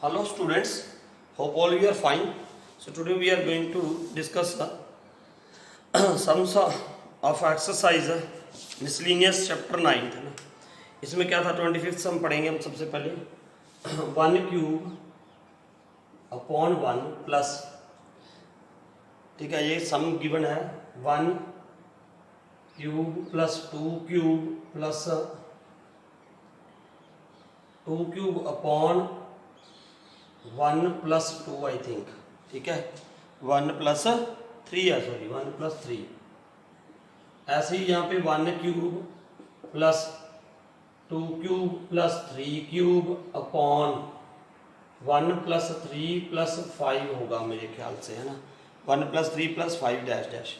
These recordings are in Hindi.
Hello students, hope all you are fine. So today we are going to discuss the sums of exercise miscellaneous chapter 9 है ना. इसमें क्या था 25th सम पढ़ेंगे हम सबसे पहले 1 क्यूब अपॉन 1 प्लस, ठीक है, ये सम गिवन है 1 cube plus 2 cube plus 2 cube upon 1 plus 2 I think, ठीक है, 1 प्लस 3 है, सॉरी 1 प्लस 3. ऐसे ही यहाँ पे 1 cube plus 2 cube plus 3 cube upon 1 plus 3 plus 5 होगा मेरे ख्याल से, है ना. 1 plus 3 plus 5 dash dash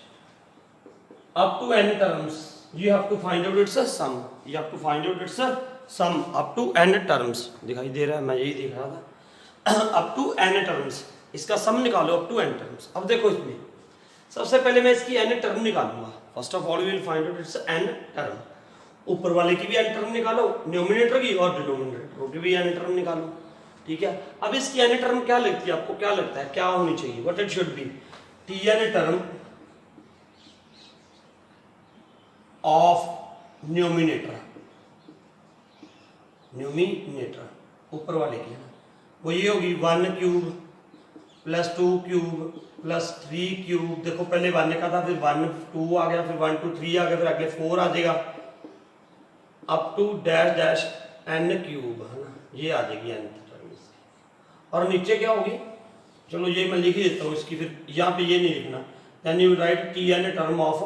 up to n terms. You have to find out its sum. You have to find out its sum up to n terms. दिखाई दे रहा है, मैं यही देख रहा था. अप टू n टर्म्स, इसका सम निकालो अप टू n टर्म्स. अब देखो इसमें सबसे पहले मैं इसकी n टर्म निकालूंगा. First of all we will find out its n term. ऊपर वाले की भी n टर्म निकालो, न्यूमरेटर की और डिनोमिनेटर की भी n टर्म निकालो, ठीक है. अब इसकी n टर्म क्या लगती है, आपको क्या लगता है क्या होनी चाहिए? What it should be? tn term of numerator ऊपर वाले की, है ना, वो ये होगी 1 cube plus 2 cube plus 3 cube. देखो पहले 1 का था, फिर 1 2 आ गया, फिर 1 2 3 आ गया, फिर अगले 4 आ जाएगा up to dash dash n cube, है ना. ये आ जाएगी n टर्म से. और नीचे क्या होगी, चलो ये मैं लिख ही देता हूँ इसकी, फिर यहाँ पे ये नहीं लिखना. Then you write tn term of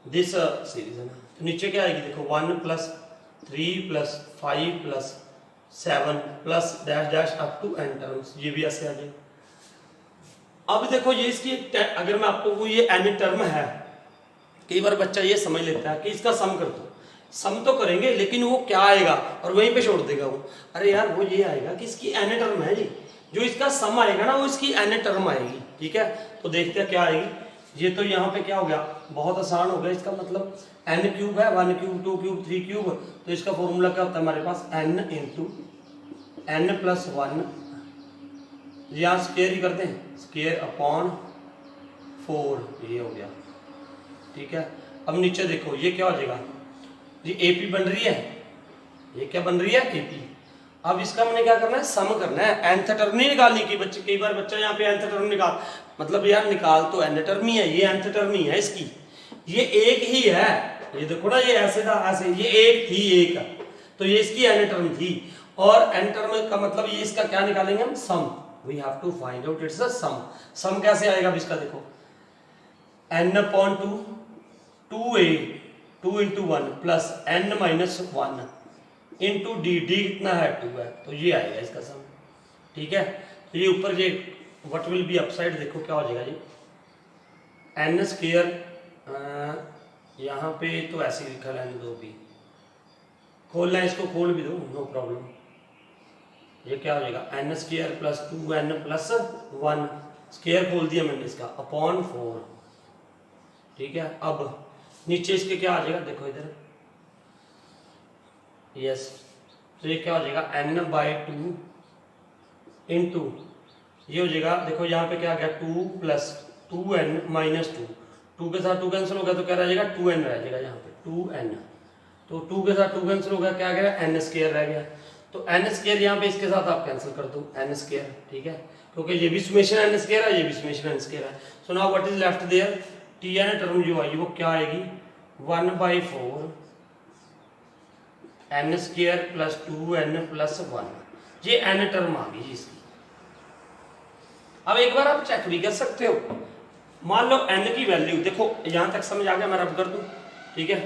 this series, है ना. तो नीचे क्या आएगी, देखो 1 plus 3 plus 5 plus 7 plus dash dash up to n terms. ये भी ऐसे आ जाए. अब देखो ये इसकी, अगर मैं आपको ये n टर्म है, कई बार बच्चा ये समझ लेता है कि इसका सम कर दो. सम तो करेंगे लेकिन वो क्या आएगा और वहीं पे छोड़ देगा वो. अरे यार वो ये आएगा कि इसकी n टर्म है जी, जो इसका सम आएगा ना वो इसकी n टर्म आएगी, ठीक है. तो देखते हैं क्या आएगी. ये तो यहाँ पे क्या हो गया, बहुत आसान हो गया. इसका मतलब n क्यूब है, 1 क्यूब 2 क्यूब 3 क्यूब, तो इसका फॉर्मूला क्या होता है हमारे पास, n इंटू n प्लस 1. यहाँ स्क्वायर ही करते हैं, स्क्वायर अपॉन 4, ये हो गया, ठीक है. अब नीचे देखो ये क्या हो जाएगा, ये AP बन रही है, ये क्या बन रही है, AP. अब इसका हमने क्या करना है, सम करना है. nth टर्म नहीं निकालनी की बच्चे, कई बार बच्चा यहाँ पे nth टर्म निकाल, मतलब यार निकाल तो n टर्म ही है, ये nth टर्म ही है इसकी, ये एक ही है. ये देखो ना, ये ऐसे था ऐसे, ये एक थी एक, तो ये इसकी n टर्म थी. और n टर्म का मतलब ये इसका क्या निकालेंगे हम, sum. We have to find out its sum. Sum कैसे आएगा अब इसका, देखो n upon 2 2a 2 into 1 plus n minus 1 into D. D कितना है, 2 है, तो ये आएगा इसका सम, ठीक है. तो ये ऊपर ये व्हाट विल बी अपसाइड, देखो क्या हो जाएगा जी, n स्क्वायर. यहाँ पे तो ऐसे लिखा रहने दो, भी खोलना है इसको, खोल भी दो, नो प्रॉब्लम. ये क्या हो जाएगा, n square plus 2n plus 1, square खोल दिया मैंने इसका, अपॉन 4, ठीक है. अब नीचे इसके क्या आ जाएगा, देखो इधर, यस. तो ये क्या हो जाएगा, n बाई 2 इंटू, ये हो जाएगा, देखो यहाँ पे क्या आ गया, 2 प्लस 2n माइनस 2. 2 के साथ 2 कैंसिल हो गया तो क्या रह जाएगा, 2n रह जाएगा यहाँ पे, 2n. तो 2 के साथ 2 कैंसिल हो गया, क्या आ गया, n स्क्वायर रह गया. तो n स्क्वायर यहाँ पे इसके साथ आप कैंसिल कर दो, n स्क्वायर, ठीक है, क्योंकि ये भी समेशन n स्क्वायर है, ये भी समेशन n स्क्वायर है. So now what is left there, tn term जो आई वो क्या आएगी, 1/4 n square plus 2n plus 1. ये n टर्म आ गई इसकी. अब एक बार आप चेक भी कर सकते हो. मान लो n की वैल्यू, देखो यहाँ तक समझ आ गया, मैं रब कर दूं, ठीक है.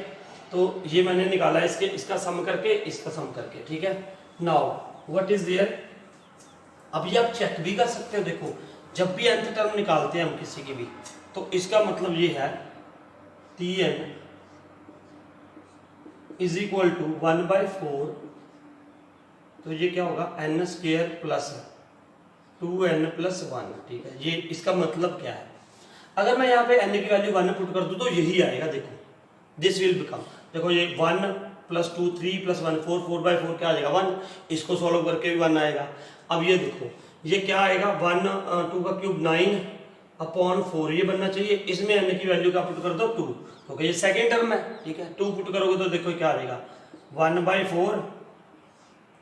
तो ये मैंने निकाला इसके, इसका सम करके इसका सम करके, ठीक है. नाउ व्हाट इज देयर, अब ये आप चेक भी कर सकते हो. देखो जब भी nth टर्म निकालते हैं हम किसी की भी, तो इसका मतलब ये है tn इज इक्वल टू 1/4. तो ये क्या होगा, n square plus 2n plus 1, ठीक है. ये इसका मतलब क्या है, अगर मैं यहाँ पे n की वैल्यू 1 पुट कर दूं तो यही आएगा. देखो दिस विल बिकम, देखो ये 1 प्लस 2 3 प्लस 1 4 4/4 क्या आ जाएगा 1, इसको सॉल्व करके भी 1 आएगा। अब ये देखो ये क्या आएगा 1 2 का क्यूब 9/4 ये बनना चाहिए, इसमें n की वैल्यू क्या पुट कर दो 2, क्योंकि ये सेकेंड टर्म है, ठीक है। 2 पुट करोगे तो देखो क्या आ जाएगा 1/4,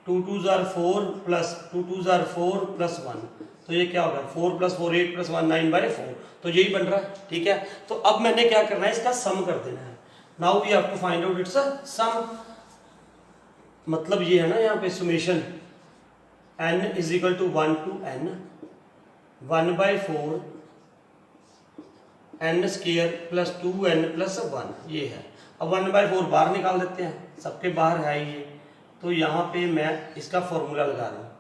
2 2s are 4 plus 2 2s are 4 plus 1, तो ये क्या होगा 4 + 4 8 + 1 9/4, तो यही बन रहा है, ठीक है। तो अब मैंने क्या करना है इसका सम कर देना है। Now we have to find out its sum, मतलब ये है ना यहाँ पे summation n = 1 to n 1/4 n² plus 2n plus 1 ये है। अब 1/4 बाहर निकाल देते हैं, सबके बाहर है ये, तो यहाँ पे मैं इसका फॉर्मूला लगा रहा हूँ।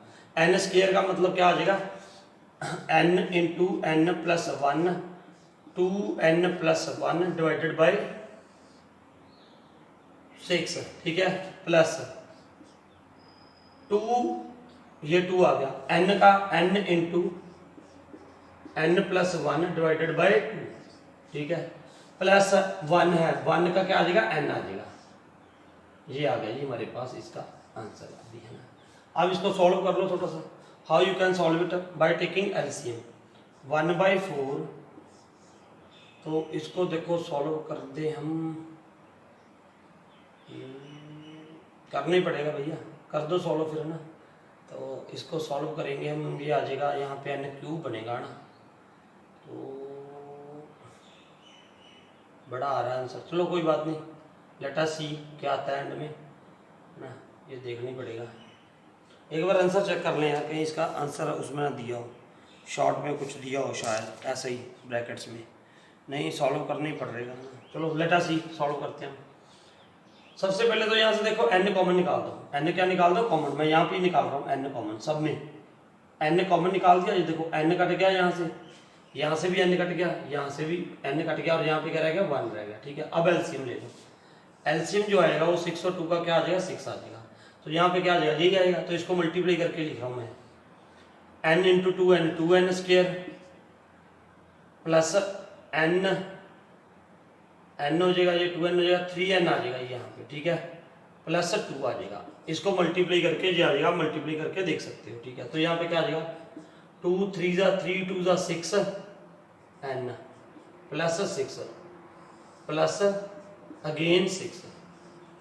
n² का मतलब क्या आ जाएगा n × n + 1 2n + 1 divided by 6, ठीक है, प्लस 2, ये 2 आ गया, n का n × n + 1 डिवाइडेड बाई 2, ठीक है, प्लस 1 है, 1 का क्या आ जाएगा n आ जाएगा, ये आ गया जी हमारे पास इसका आंसर अभी है ना। अब इसको सॉल्व कर लो थोड़ा सा। How you can solve it by taking LCM 1/4, तो इसको देखो सॉल्व कर दे हम, करना ही पड़ेगा भैया, कर दो सॉल्व फिर ना। तो इसको सॉल्व करेंगे हम, ये आ जाएगा यहाँ पे n³ बनेगा ना, तो बड़ा आ रहा है आंसर, चलो कोई बात नहीं, लेट अस सी क्या आता है एंड में ना, ये देखना ही पड़ेगा। एक बार आंसर चेक कर लें यार, कहीं इसका आंसर उसमें ना दिया हो, शॉर्ट में कुछ दिया हो शायद, ऐसे ही ब्रैकेट्स में, नहीं सॉल्व करना ही पड़ेगा। चलो लेट अस सी सॉल्व करते हैं। सबसे पहले तो यहाँ से देखो n कॉमन निकाल दो, n क्या निकाल दो कॉमन, मैं यहाँ पे निकाल रहा हूँ n कॉमन, सब में n कॉमन निकाल दिया, ये देखो n कट गया, यहाँ से भी n कट गया, यहाँ से भी n कट गया, और यहाँ पे क्या रह गया 1 रह गया, ठीक है। अब एलसीएम ले लो, एलसीएम जो आएगा वो 6 और 2 का क्या आ जाएगा 6 आ जाएगा, तो यहाँ पे क्या आ जाएगा यही आएगा, तो इसको मल्टीप्लाई करके लिख रहा हूँ मैं, n × 2n 2n² plus n हो जाएगा, ये 2n हो जाएगा, 3n आ जाएगा यहाँ पे, ठीक है, प्लस 2 आ जाएगा, इसको मल्टीप्लाई करके जो आ जाएगा मल्टीप्लाई करके देख सकते हो, ठीक है। तो यहाँ पे क्या आ जाएगा 2 3 3 2 6 n प्लस 6 प्लस अगेन 6,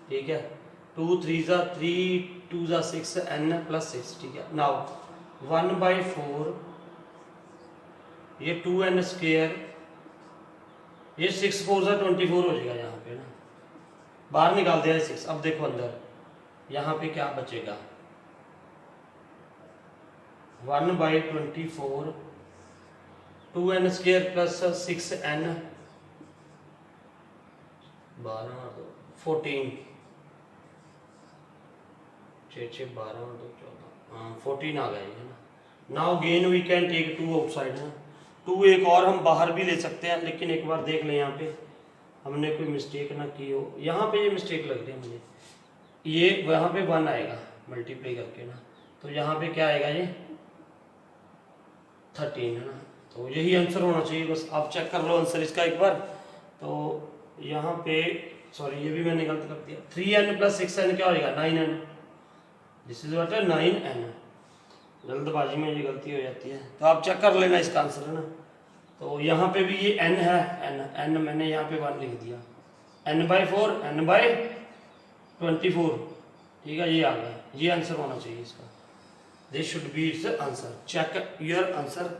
ठीक है, 2 3 3 2 6 n प्लस 6, ठीक है। नाउ 1/4 ये 2n², ये 6 4 24 हो जाएगा यहाँ पे ना, बाहर निकाल दिया 6। अब देखो अंदर यहाँ पे क्या बचेगा 1/24 2n² प्लस 6n 12 14 6 6 12 2 14, 14 आ गया है ना। Now again we can take 2 outside है, 2 एक और हम बाहर भी ले सकते हैं, लेकिन एक बार देख लें यहाँ पे हमने कोई मिस्टेक ना की हो, यहाँ पे ये मिस्टेक लग रही है मुझे, ये वहाँ पे 1 आएगा मल्टीप्लाई करके ना, तो यहाँ पे क्या आएगा ये 13 है ना, तो यही आंसर होना चाहिए। बस आप चेक कर लो आंसर इसका एक बार। तो यहाँ पे सॉरी ये भी मैंने गलत कर दिया, 3n प्लस 6n क्या हो जाएगा 9n, this is what 9n, जल्दबाजी में ये गलती हो जाती है, तो आप चेक कर लेना इसका आंसर है ना। तो यहाँ पे भी ये n है, n मैंने यहाँ पे 1 लिख दिया, n/4 n/24, ठीक है, ये आ गया, ये आंसर होना चाहिए इसका, this should be its answer, check your answer,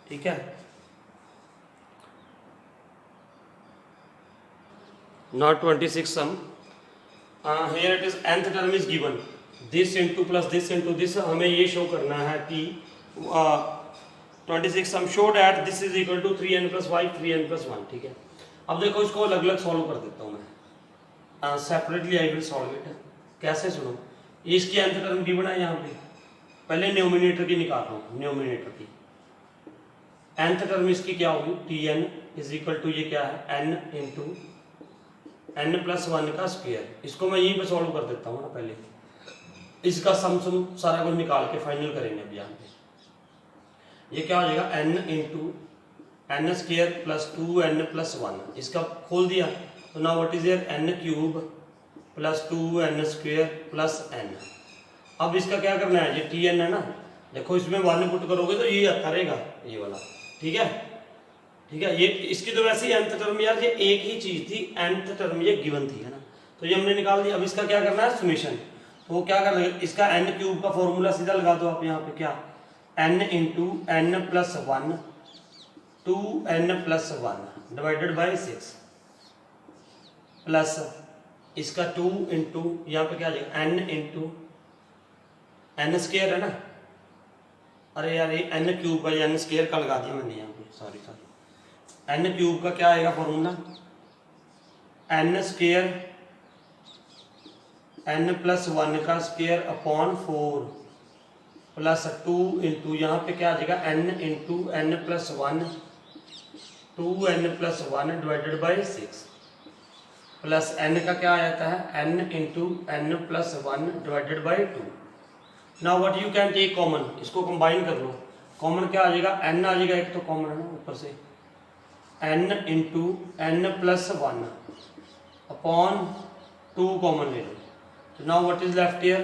ठीक है। Not 26 sum, here it is nth term is given, this into plus this into this, हमें ये शो करना है कि 26 sum show that this is equal to 3n + 5 3n + 1, ठीक है। अब देखो इसको अलग अलग सॉल्व कर देता हूँ मैं, separately I will solve it, कैसे सुनो, इसकी nth टर्म गिवन है यहाँ पे, पहले न्यूमिनेटर की निकाल रहा हूँ, न्यूमिनेटर की nth टर्म इसकी क्या होगी tn = ये क्या है n × n + 1 का स्क्वायर, इसको मैं यहीं पे सॉल्व कर देता हूँ ना, पहले इसका सम सारा कुछ निकाल के फाइनल करेंगे अब यहाँ पे। ये क्या हो जाएगा n × n² + 2n + 1, इसका खोल दिया, तो now what is your n³ plus 2n² plus n। अब इसका क्या करना है, ये Tn है ना, देखो इसमें 1 पुट करोगे तो ये आता रहेगा ये वाला, ठीक है। ठीक है, ये इसकी तो वैसे ही nth टर्म यार ये एक ही चीज थी, nth टर्म ये गिवन थी, है ना, तो ये हमने निकाल दिया। अब इसका क्या करना है, समेशन। तो वो क्या कर रहे हैं, इसका n³ का फॉर्मूला सीधा लगा दो आप यहाँ पे, क्या n into n plus 1 2n plus 1 divided by 6 plus इसका 2 इंटू यहाँ पे क्या आ जाएगा n इंटू n² है ना, अरे यार ये n³ का n² का लगा दिया मैंने यहाँ पे, सॉरी n³ का क्या आएगा फॉर्मूला, n² n प्लस 1 का स्क्वायर अपॉन 4 प्लस 2 इंटू यहाँ पे क्या आ जाएगा n into n plus 1 2n plus 1 divided by 6 plus n का क्या आ जाता है n into n plus 1 divided by 2। Now what you can take common, इसको कंबाइन कर लो, कॉमन क्या आ जाएगा n आ जाएगा, एक तो कॉमन है ना ऊपर से, n into n plus 1 upon 2 common ले लो, तो now what is left here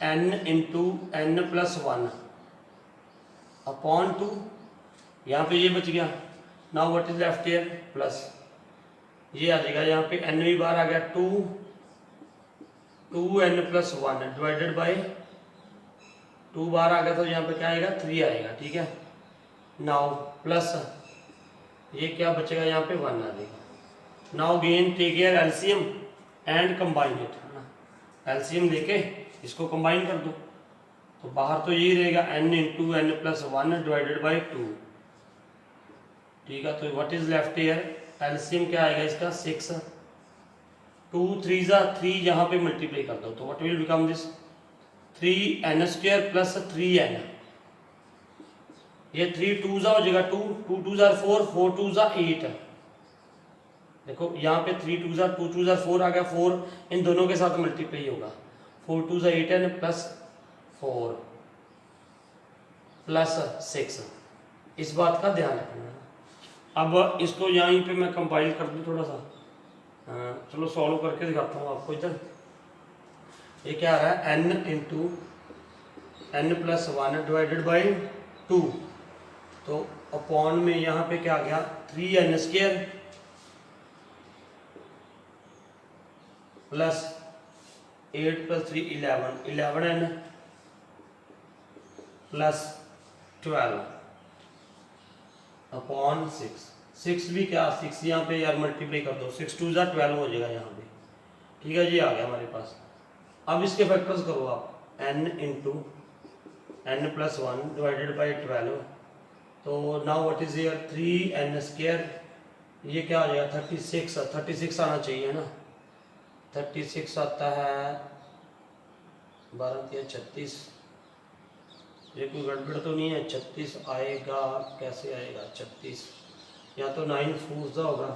n into n plus 1 upon 2, यहाँ पे ये बच गया। Now what is left here plus ये आ जाएगा, यहाँ पे n भी बाहर आ गया 2n प्लस 1 डिवाइडेड बाई 2 बाहर आ गया, तो यहाँ पे क्या आएगा 3 आएगा, ठीक है। नाउ प्लस ये क्या बचेगा, यहाँ पे 1 आ जाएगा। Now again take care LCM and combine it, है ना, एलसीएम लेके इसको कंबाइन कर दो, तो बाहर तो यही रहेगा n into n plus 1 divided by 2, ठीक है। तो what is left here, LCM क्या आएगा इसका 6, 2 3 जा 3 यहाँ पे मल्टीप्लाई कर दो, तो what will become this 3n² plus 3n, ये 3 2 जा हो जाएगा 2 2 2 जा 4 4 2 जा 8, देखो यहाँ पे 3 2 जा 2 2 जा 4 आ गया, 4 इन दोनों के साथ मल्टीप्लाई होगा, 4 2 जा 8n प्लस 4 प्लस 6, इस बात का ध्यान रखना। अब इसको यहीं पे मैं कंपाइल कर दूँ थोड़ा सा, चलो सॉल्व करके दिखाता हूँ आपको। इधर ये क्या आ रहा है n into n plus 1 divided by 2, तो अपॉन में यहाँ पे क्या आ गया 3n² plus 8 plus 3 11n plus 12 upon 6 भी क्या 6 यहाँ पे यार मल्टीप्लाई कर दो, 6 2 जा 12 हो जाएगा यहाँ पे, ठीक है जी, आ गया हमारे पास। अब इसके फैक्टर्स करो आप, n into n plus 1 divided by 12, तो now what is here 3n², ये क्या आ जाएगा 36 आना चाहिए ना, 36 आता है 12 या 36, ये कोई गड़बड़ तो नहीं है, 36 आएगा, कैसे आएगा 36, या तो 9 4 जा होगा,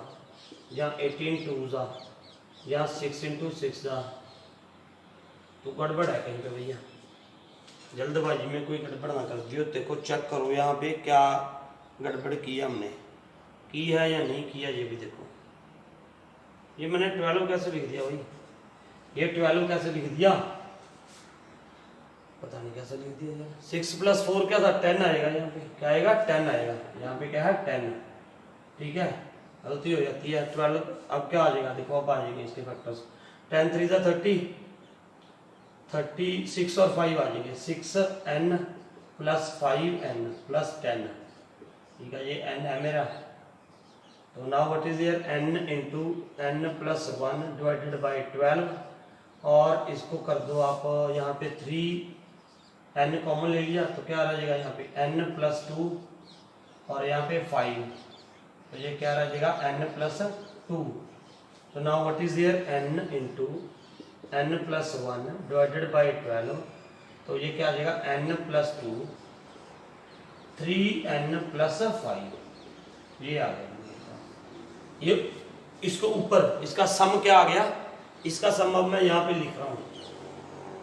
या 18 2 जा, या 6 इंटू 6 जा, तो गड़बड़ है कहीं पे भैया, जल्दबाजी में कोई गड़बड़ ना कर दियो। देखो चेक करो यहाँ पे क्या गड़बड़ किया हमने, की है या नहीं किया, ये भी देखो। ये मैंने 12 कैसे लिख दिया भाई, ये 12 कैसे लिख दिया, पता नहीं कैसे लिख दिया यार। 6 प्लस 4 क्या था 10 आएगा, यहाँ पे क्या आएगा 10 आएगा, यहाँ पे क्या है 10, ठीक है, गलती हो जाती है 12। अब क्या आ जाएगा देखो, अब आ जाएंगे इसके फैक्टर्स, 10 3 जा 30, 36 और 5 आ जाएंगे, 6n प्लस 5n प्लस 10, ठीक है, ये n है मेरा। तो now what is here n into n plus 1 divided by 12, और इसको कर दो आप यहाँ पे 3 n कॉमन ले लिया, तो क्या रह जाएगा यहाँ पे n प्लस 2 और यहाँ पे 5, तो ये क्या रह जाएगा n प्लस 2। तो now what is here n into n plus 1 divided by 12, तो ये क्या आ जाएगा n प्लस 2 3n प्लस 5, ये आ गया। ये इसको ऊपर इसका सम क्या आ गया, इसका सम अब मैं यहाँ पे लिख रहा हूँ,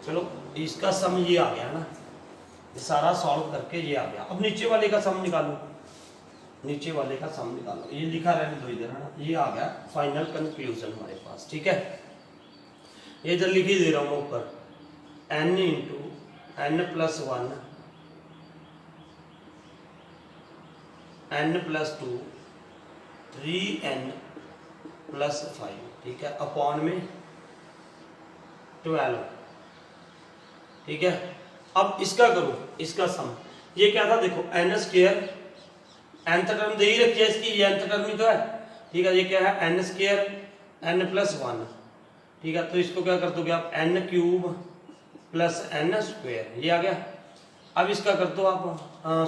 चलो इसका सम ये आ गया ना, ये सारा सॉल्व करके ये आ गया। अब नीचे वाले का सम निकालो, नीचे वाले का सम निकालो, ये लिखा रहने दो इधर, है ना, ये आ गया फाइनल कंक्लूजन हमारे पास, ठीक है। ये इधर लिख ही दे रहा हूँ मैं ऊपर, n into n plus 1 n plus 2 3n plus 5, ठीक है, अपॉन में 12, ठीक है। अब इसका करो, इसका सम, ये क्या था देखो n स्क्वायर, nth टर्म दे ही रखी है इसकी, ये nth टर्म ही तो है, ठीक है। ये क्या है n स्क्वायर n प्लस 1, ठीक है। तो इसको क्या कर दोगे आप n cube plus n square, ये आ गया। अब इसका कर दो आप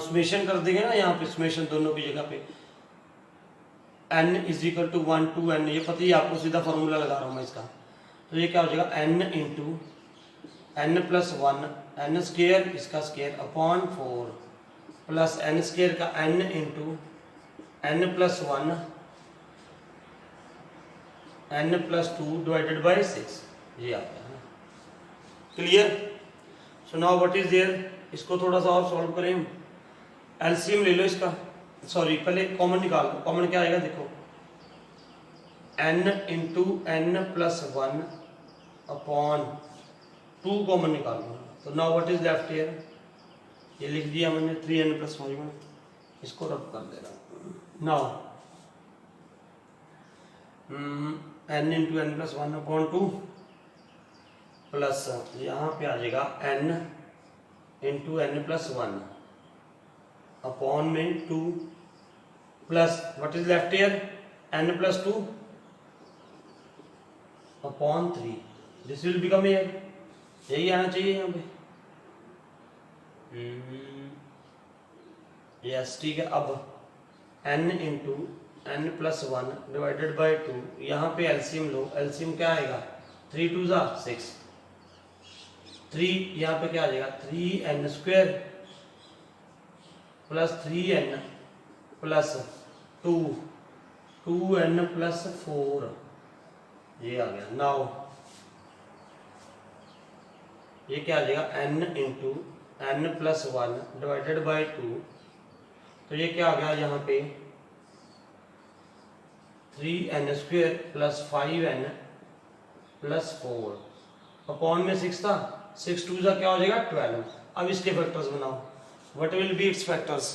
समेशन कर देंगे ना, यहाँ पे समेशन दोनों की जगह पे n is equal to 1 to n, ये पता ही आपको, सीधा फॉर्मूला लगा रहा हूँ मैं इसका। तो ये क्या हो जाएगा n into n plus 1 n square, इसका square upon 4 plus n square का n into n plus 1 n plus 2 divided by 6, ये आ गया। Clear? So now what is there, इसको थोड़ा सा और सॉल्व करें। एलसीएम ले लो इसका, सॉरी पहले कॉमन निकाल लो। कॉमन क्या आएगा देखो, n into n plus 1 upon 2 common निकाल लो। तो now what is left here, ये लिख दिया मैंने 3n प्लस 5, इसको रब कर दे रहा हूँ। Now n into n plus 1 upon 2 plus यहाँ पे आ जाएगा n into n plus 1 upon में 2 plus what is left here n plus 2 upon 3, this will become here, यही आना चाहिए यहाँ पे। यस, ठीक है। अब n into n plus 1 divided by 2, यहाँ पे एलसीएम लो, एलसीएम क्या आएगा 3 2 जा 6, 3 यहाँ पे क्या आ जाएगा 3n square plus 3n plus 2 2n plus 4, ये आ गया। नाउ ये क्या आ जाएगा n into n plus 1 divided by 2, तो ये क्या आ गया यहाँ पे 3n square plus 5n plus 4 upon में 6 था, 6 2 का क्या हो जाएगा 12। अब इसके फैक्टर्स बनाओ, what will be it's factors,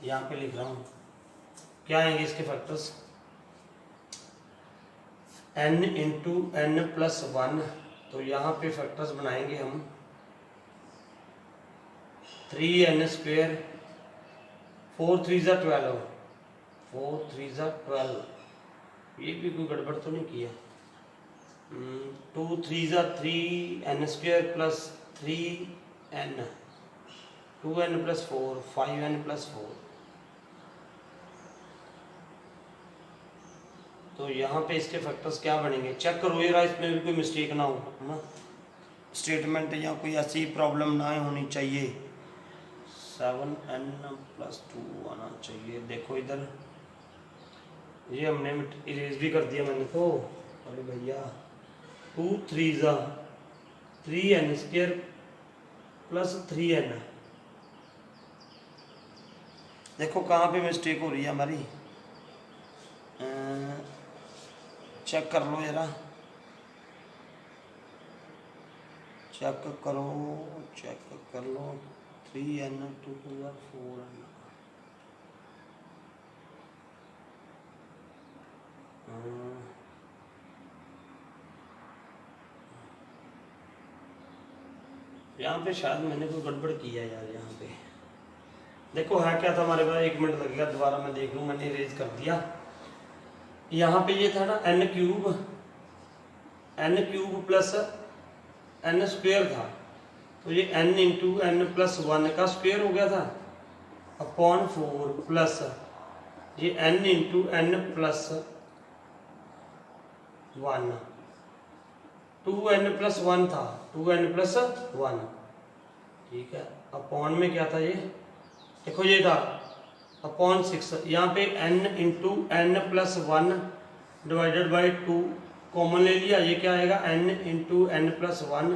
यहाँ पे लिख रहा हूँ क्या आएंगे इसके factors, n into n plus 1, तो यहाँ पे फैक्टर्स बनाएंगे हम 3n स्क्वायर 4 3 जा 12, 4 3 जा 12, ये भी कोई गड़बड़ तो नहीं किया, 2 3 जा 3n square plus 3n 2n plus 4 5n plus 4, तो यहाँ पे इसके फैक्टर्स क्या बनेंगे चेक करो यार, इसमें भी कोई मिस्टेक ना हो, है ना, स्टेटमेंट या कोई ऐसी प्रॉब्लम ना होनी चाहिए। 7n प्लस 2 आना चाहिए। देखो इधर ये हमने इरेज भी कर दिया मैंने तो, अरे भैया 2 3 जा 3n स्क्वायर प्लस 3n, देखो कहाँ पे मिस्टेक हो रही है हमारी, चेक कर लो जरा, चेक करो, चेक कर लो 3n 2 4n, यहाँ पे शायद मैंने कोई गड़बड़ किया यार। यहाँ पे देखो है क्या था हमारे पास, 1 मिनट लगेगा दोबारा मैं देख लूँ, मैंने इरेज कर दिया। यहाँ पे ये था ना n cube plus n square था, तो ये n इंटू n प्लस 1 का स्क्वायर हो गया था अपॉन 4 प्लस ये n into n plus 1 2n plus 1 था, 2n प्लस 1, ठीक है, अपॉन में क्या था ये देखो ये था अपॉन 6, यहाँ पे n into n plus 1 divided by 2 common ले लिया, ये क्या आएगा n into n plus 1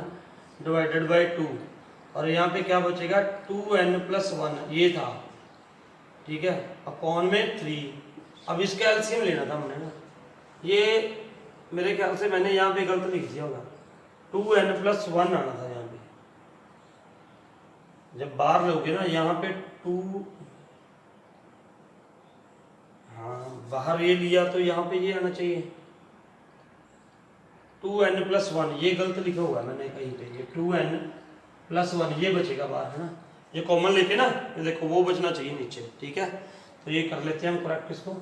divided by 2, और यहाँ पे क्या बचेगा 2n प्लस 1, ये था, ठीक है, अपॉन में 3। अब इसका एलसीएम लेना था हमने ना, ये मेरे ख्याल से मैंने यहाँ पे गलत लिख दिया होगा, 2n+1 आना था यहाँ पे, जब बाहर लोगे ना यहाँ पे 2, हाँ बाहर ये लिया तो यहाँ पे ये आना चाहिए 2n+1, ये गलत लिखा हुआ है मैंने कहीं पे, ये 2n+1 ये बचेगा बाहर, है ना, ये कॉमन लेके ना, ये देखो वो बचना चाहिए नीचे, ठीक है। तो ये कर लेते हैं हम प्रैक्टिस को।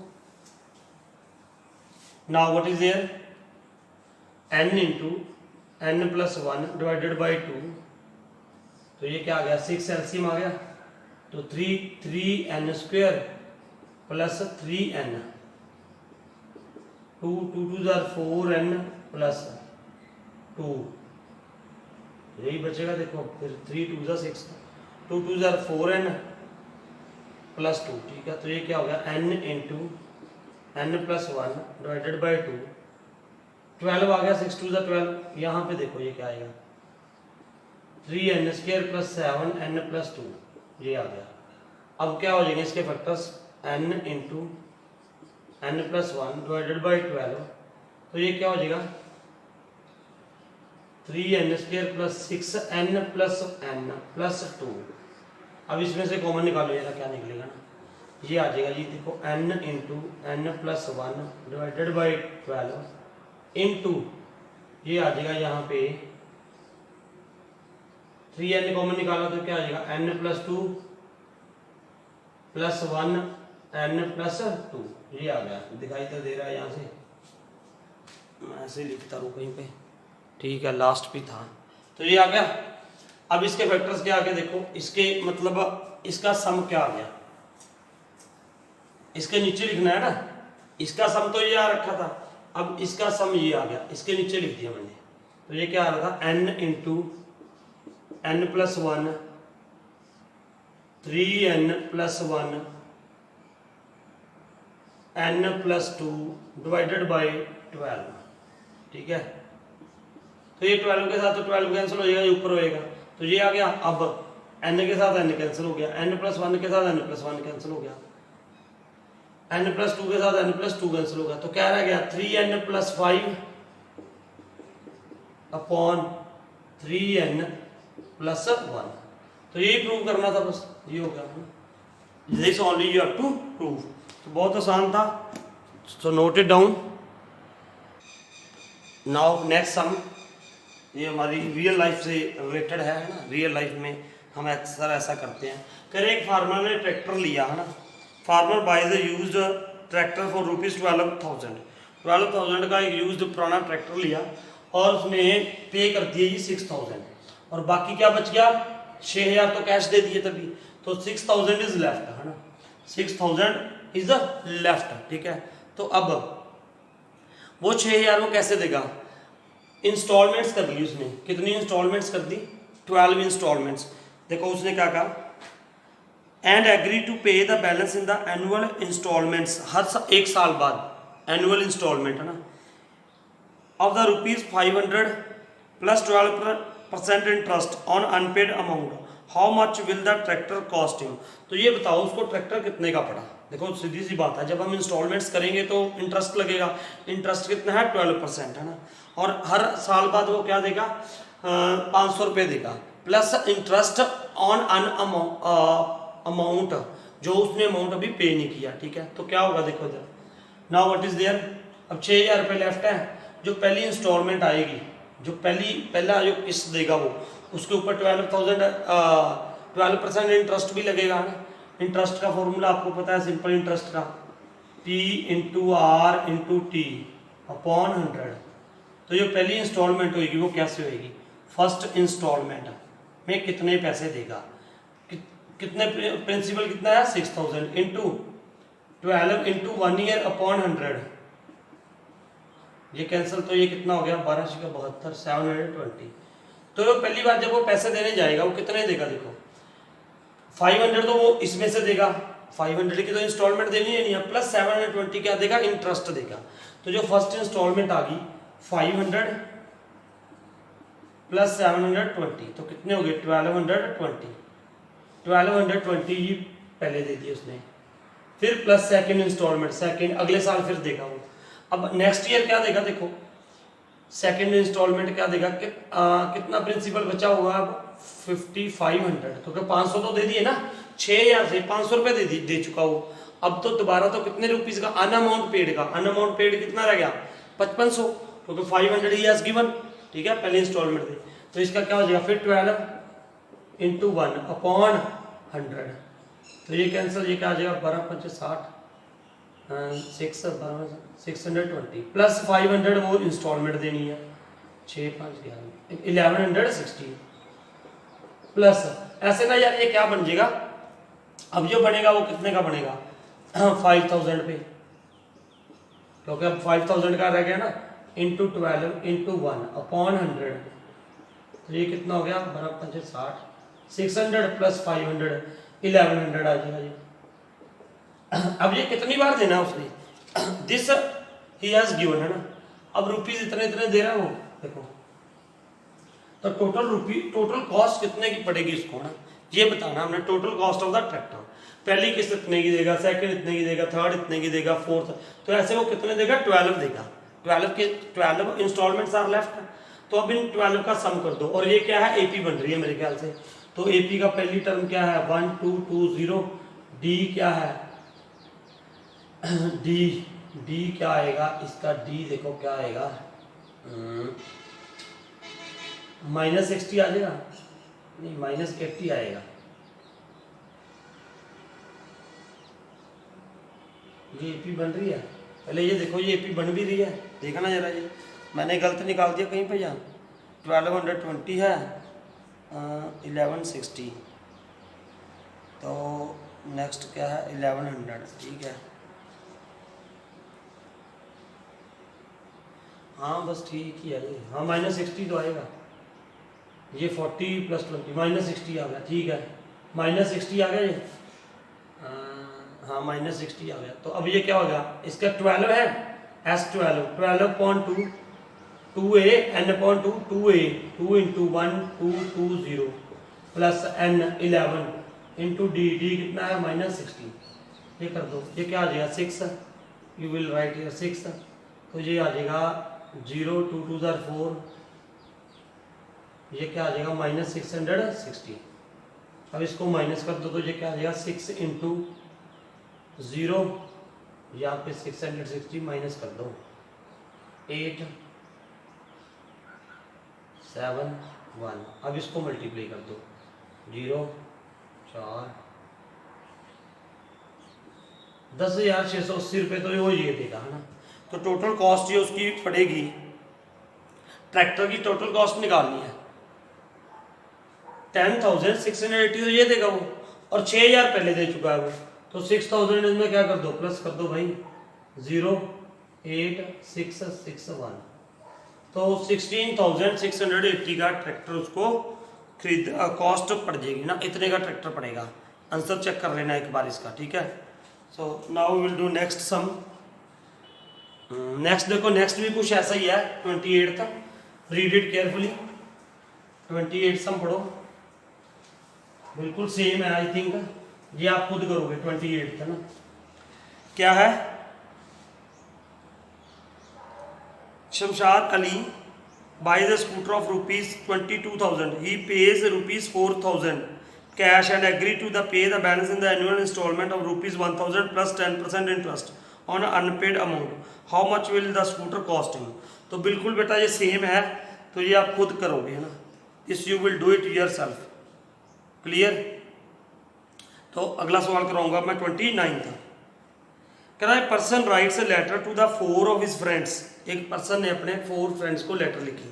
Now what is there, n into n+1 divided by 2, तो ये क्या आ गया 6 एलसीएम आ गया, तो 3n² plus 3n, 2 2 4n plus 2, यही बचेगा देखो, फिर 3 2 6, 2 2 4n प्लस 2, ठीक है। तो ये क्या हो गया n into n+1 divided by 2, 12 आ गया, 6 2 12, यहाँ पे देखो ये क्या आएगा 3n² प्लस 7n प्लस 2, ये आ गया। अब क्या हो जाएंगे इसके factors, n into n+1 divided by 12, तो ये क्या हो जाएगा 3n² plus 6n plus n plus 2। अब इसमें से कॉमन निकालो, ये क्या निकलेगा ना, ये आ जाएगा जी देखो n into n+1 divided by 12 into, ये आ जाएगा यहाँ पे 3n कॉमन निकाला तो क्या आ जाएगा n+2 प्लस 1 n प्लस 2, ये आ गया, दिखाई तो दे रहा है यहाँ से, मैं ऐसे लिखता रहूँ कहीं पे, ठीक है, लास्ट भी था, तो ये आ गया। अब इसके फैक्टर्स क्या आ गए देखो, इसके मतलब इसका सम क्या आ गया, इसके नीचे लिखना है ना, इसका सम तो ये आ रखा था, अब इसका सम ये आ गया, इसके नीचे लिख दिया मैंने, तो ये क्या आ रहा था n into n+1 3n+1 n+2 divided by 12, ठीक है। तो ये 12 के साथ तो 12 कैंसिल हो जाएगा, ये ऊपर होएगा, तो ये आ गया। अब n के साथ n कैंसिल हो गया, n+1 के साथ n+1 कैंसिल हो गया, n+2 के साथ n+2 कैंसिल हो गया, तो क्या रह गया 3n+5 अपॉन 3n+1, तो यही प्रूव करना था बस, ये हो गया, this only you have to prove. तो बहुत आसान था, so note it down. Now next sum, ये हमारी रियल लाइफ से रिलेटेड है ना, रियल लाइफ में हम अक्सर ऐसा करते हैं। करे एक फार्मर ने ट्रैक्टर लिया है ना, farmer buys used tractor for ₹12,000, 12,000 का एक यूज्ड पुराना ट्रैक्टर लिया और उसने पे कर दिए जी 6,000, और बाकी क्या बच गया 6,000 तो कैश दे दिए तभी, तो 6,000 इज लेफ्ट, है ना, 6,000 इज लेफ्ट, ठीक है। तो अब वो 6,000 वो कैसे देगा, इंस्टॉलमेंट्स कर ली उसने, कितनी इंस्टॉलमेंट्स कर दी 12 इंस्टॉलमेंट्स। देखो उसने क्या कहा, and agree to pay the balance in the annual installments, हर एक साल बाद एनुअल इंस्टॉलमेंट, है ना, of the ₹500 plus 12% interest on unpaid amount, how much will the tractor cost him. तो ये बताओ उसको ट्रैक्टर कितने का पड़ा। देखो सीधी सी बात है, जब हम इंस्टॉलमेंट्स करेंगे तो इंटरेस्ट लगेगा, इंटरेस्ट कितना है 12%, है ना, और हर साल बाद वो क्या देगा 500 रुपये देगा, plus interest on an amount, जो उसने अमाउंट अभी पे नहीं किया, ठीक है। तो क्या होगा देखो इधर, नाउ व्हाट इज देयर, अब 6,000 रुपये लेफ्ट है, जो पहली इंस्टॉलमेंट आएगी, जो पहला जो किस्त देगा वो, उसके ऊपर 12% इंटरेस्ट भी लगेगा, है ना। इंटरेस्ट का फॉर्मूला आपको पता है, सिंपल इंटरेस्ट का P into R into T upon 100। तो जो पहली इंस्टॉलमेंट होगी वो कैसे होगी, फर्स्ट इंस्टॉलमेंट में कितने पैसे देगा, कितने प्रिंसिपल कितना है 6,000 इंटू 12 इंटू 1 ईयर अपॉन 100, ये कैंसिल, तो ये कितना हो गया 1272 720। तो वो पहली बार जब वो पैसे देने जाएगा वो कितने देगा, देखो 500 तो वो इसमें से देगा, 500 की तो इंस्टॉलमेंट देनी है नहीं, प्लस 720 क्या देगा इंटरेस्ट देगा। तो जो फर्स्ट इंस्टॉलमेंट आ गई 500 प्लस 720, तो कितने हो गए 1220 ही पहले दे दिए उसने, फिर प्लस सेकंड इंस्टॉलमेंट, सेकंड अगले साल फिर देगा वो। अब नेक्स्ट ईयर क्या देगा देखो सेकंड इंस्टॉलमेंट क्या देगा कि कितना प्रिंसिपल बचा हुआ अब 5500, क्योंकि 500 तो दे दिए ना, 6000 से 500 रुपये दे चुका हूँ। अब तो दोबारा तो कितने रुपीज का अन अमाउंट पेड कितना रह गया 5500, क्योंकि 500 ही हैज गिवन, ठीक है, पहले इंस्टॉलमेंट थे। तो इसका क्या हो जाएगा फिर 12 इंटू 1 अपॉन 100, तो ये कैंसिल, ये क्या आ जाएगा 12 5 60 620 प्लस 500 वो इंस्टॉलमेंट देनी है 6 5 11 1160 प्लस, ऐसे ना यार ये क्या बन जाएगा, अब जो बनेगा वो कितने का बनेगा 5000 पे, क्योंकि अब 5000 का रह गया ना, इंटू 12 इंटू 1 अपॉन 100, तो ये कितना हो गया 12 5 60 600 प्लस 500 1100 आ जाएगा ये। अब ये कितनी बार देना उसने, दिस ही हैज गिवन है ना, अब रुपीज इतने इतने दे रहा है वो, देखो तो टोटल कॉस्ट कितने की पड़ेगी इसको ना, ये बताना हमने, total cost of the tractor. पहली किस्त इतने की देगा, सेकंड इतने की देगा, थर्ड इतने की देगा, फोर्थ, तो ऐसे वो कितने देगा 12 देगा, 12 इंस्टॉलमेंट्स आर लेफ्ट। तो अब इन 12 का सम कर दो, और ये क्या है एपी बन रही है मेरे ख्याल से, तो एपी का पहली टर्म क्या है 1220, डी क्या है डी क्या आएगा इसका, डी देखो क्या आएगा -60 आ जाएगा, नहीं -80 आएगा, ये एपी बन रही है, पहले ये देखो ये एपी बन भी रही है, देखा ना जरा, ये मैंने गलत निकाल दिया कहीं पे, यहाँ 1220 है 1160, तो नेक्स्ट क्या है 1100, ठीक है, हाँ बस ठीक ही है ये, हाँ -60 तो आएगा, ये 40 + 20 -60 आ गया, ठीक है -60 आ गया ये, हाँ -60 आ गया। तो अब ये क्या हो गया, इसका 12 है S12 12.2 2a n/2 2a 2 into 1 220 plus n 11 into D कितना है -60, ये कर दो, ये क्या आ जाएगा 6, यू विल राइट हियर 6, तो ये आ जाएगा 0 2 2 4, ये क्या आ जाएगा -660। अब इसको माइनस कर दो तो ये क्या आ जाएगा 6 इंटू 0, यहाँ पे 660 माइनस कर दो, 8 7 1, अब इसको मल्टीप्लाई कर दो 0 4 10,680 रुपये, तो वो ये देगा है ना। तो टोटल कॉस्ट ये उसकी पड़ेगी, ट्रैक्टर की टोटल कॉस्ट निकालनी है 10,680, तो ये देगा वो, और 6,000 पहले दे चुका है वो, तो 6,000 इसमें क्या कर दो प्लस कर दो भाई 0 8 6 6 1, तो 16,680 का ट्रैक्टर उसको खरीद कॉस्ट पड़ जाएगी ना, इतने का ट्रैक्टर पड़ेगा। आंसर चेक कर लेना एक बार इसका, ठीक है। So now will do next sum. Next देखो, नेक्स्ट भी कुछ ऐसा ही है 28 तक, रीड इट केयरफुली। 28 सम पढ़ो, बिल्कुल सेम है आई थिंक, ये आप खुद करोगे 28 था ना। क्या है, Shamshad Ali buys a scooter of rupees 22,000. He pays rupees 4,000 cash and agree to the pay the balance in the annual installment of rupees 1,000 plus 10% interest on unpaid amount. How much will the scooter cost him? तो बिल्कुल बेटा ये सेम है, तो ये आप खुद करोगे है ना, this you will do it yourself. Clear. तो अगला सवाल कराऊंगा मैं 29 था। कहना है person writes a letter to the 4 of his friends. एक पर्सन ने अपने 4 फ्रेंड्स को लेटर लिखी।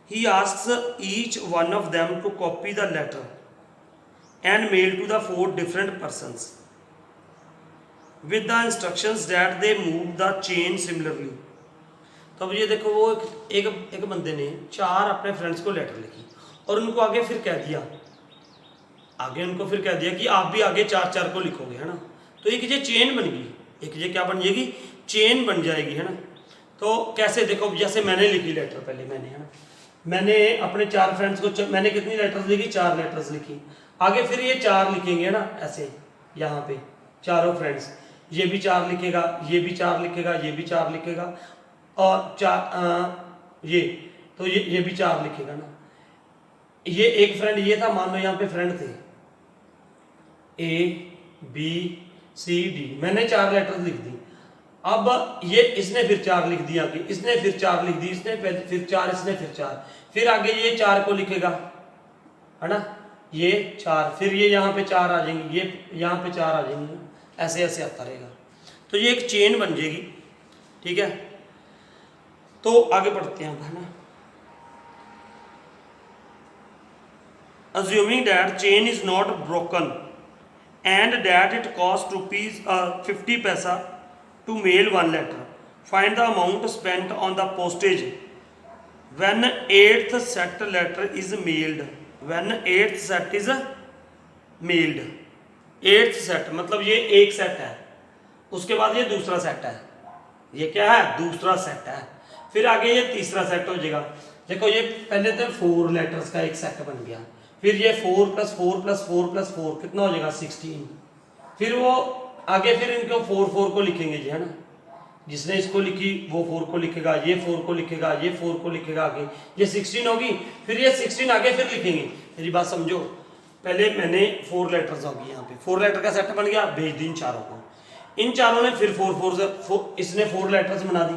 He asks each one of them to copy the letter and mail to the 4 different persons with the instructions that they move the chain similarly. तो अब ये देखो, वो एक बंदे ने 4 अपने फ्रेंड्स को लेटर लिखी और उनको आगे फिर कह दिया, कि आप भी आगे 4 को लिखोगे है ना। तो एक ये चेन बन गई, एक ये क्या बन जाएगी, चेन बन जाएगी है ना। तो कैसे, देखो जैसे मैंने लिखी लेटर, पहले मैंने है ना, मैंने अपने 4 फ्रेंड्स को मैंने कितनी लेटर्स लिखी, 4 लेटर्स लिखी। आगे फिर ये 4 लिखेंगे ना, ऐसे यहाँ पे चारों फ्रेंड्स, ये भी 4 लिखेगा, ये भी 4 लिखेगा, ये भी 4 लिखेगा, और ये तो ये भी 4 लिखेगा ना। ये एक फ्रेंड ये था, मान लो यहाँ पे फ्रेंड थे A B C D, मैंने 4 लेटर्स लिख दी। अब ये इसने फिर 4 लिख दिया कि इसने फिर 4 लिख दी, इसने फिर 4, इसने फिर 4, फिर आगे ये 4 को लिखेगा, है ना, ये 4, फिर ये यहाँ पे 4 आ जाएंगे, ये यहाँ पे 4 आ जाएंगे, ऐसे ऐसे आता रहेगा। तो ये एक चेन बन जाएगी, ठीक है। तो आगे बढ़ते हैं, है ना। Assuming that chain is not broken and that it costs rupees 50 paisa to mail one letter, find the amount spent on the postage when 8th set letter is mailed, when 8th set is mailed। 8th set मतलब ये एक सेट है, उसके बाद ये दूसरा सेट है, ये क्या है, दूसरा सेट है, फिर आगे ये तीसरा सेट हो जाएगा। देखो ये पहले तो 4 लेटर्स का एक सेट बन गया, फिर ये 4 + 4 + 4 + 4 कितना हो जाएगा 16, फिर वो आगे फिर इनको 4 को लिखेंगे जी, है ना, जिसने इसको लिखी वो 4 को लिखेगा, ये 4 को लिखेगा, ये 4 को लिखेगा, आगे ये 16 होगी, फिर ये 16 आगे फिर लिखेंगे। मेरी बात समझो, पहले मैंने 4 लेटर्स होगी यहाँ पे, 4 लेटर का सेट बन गया, भेज दी इन चारों को, इन चारों ने फिर 4 इसने 4 लेटर्स बना दी,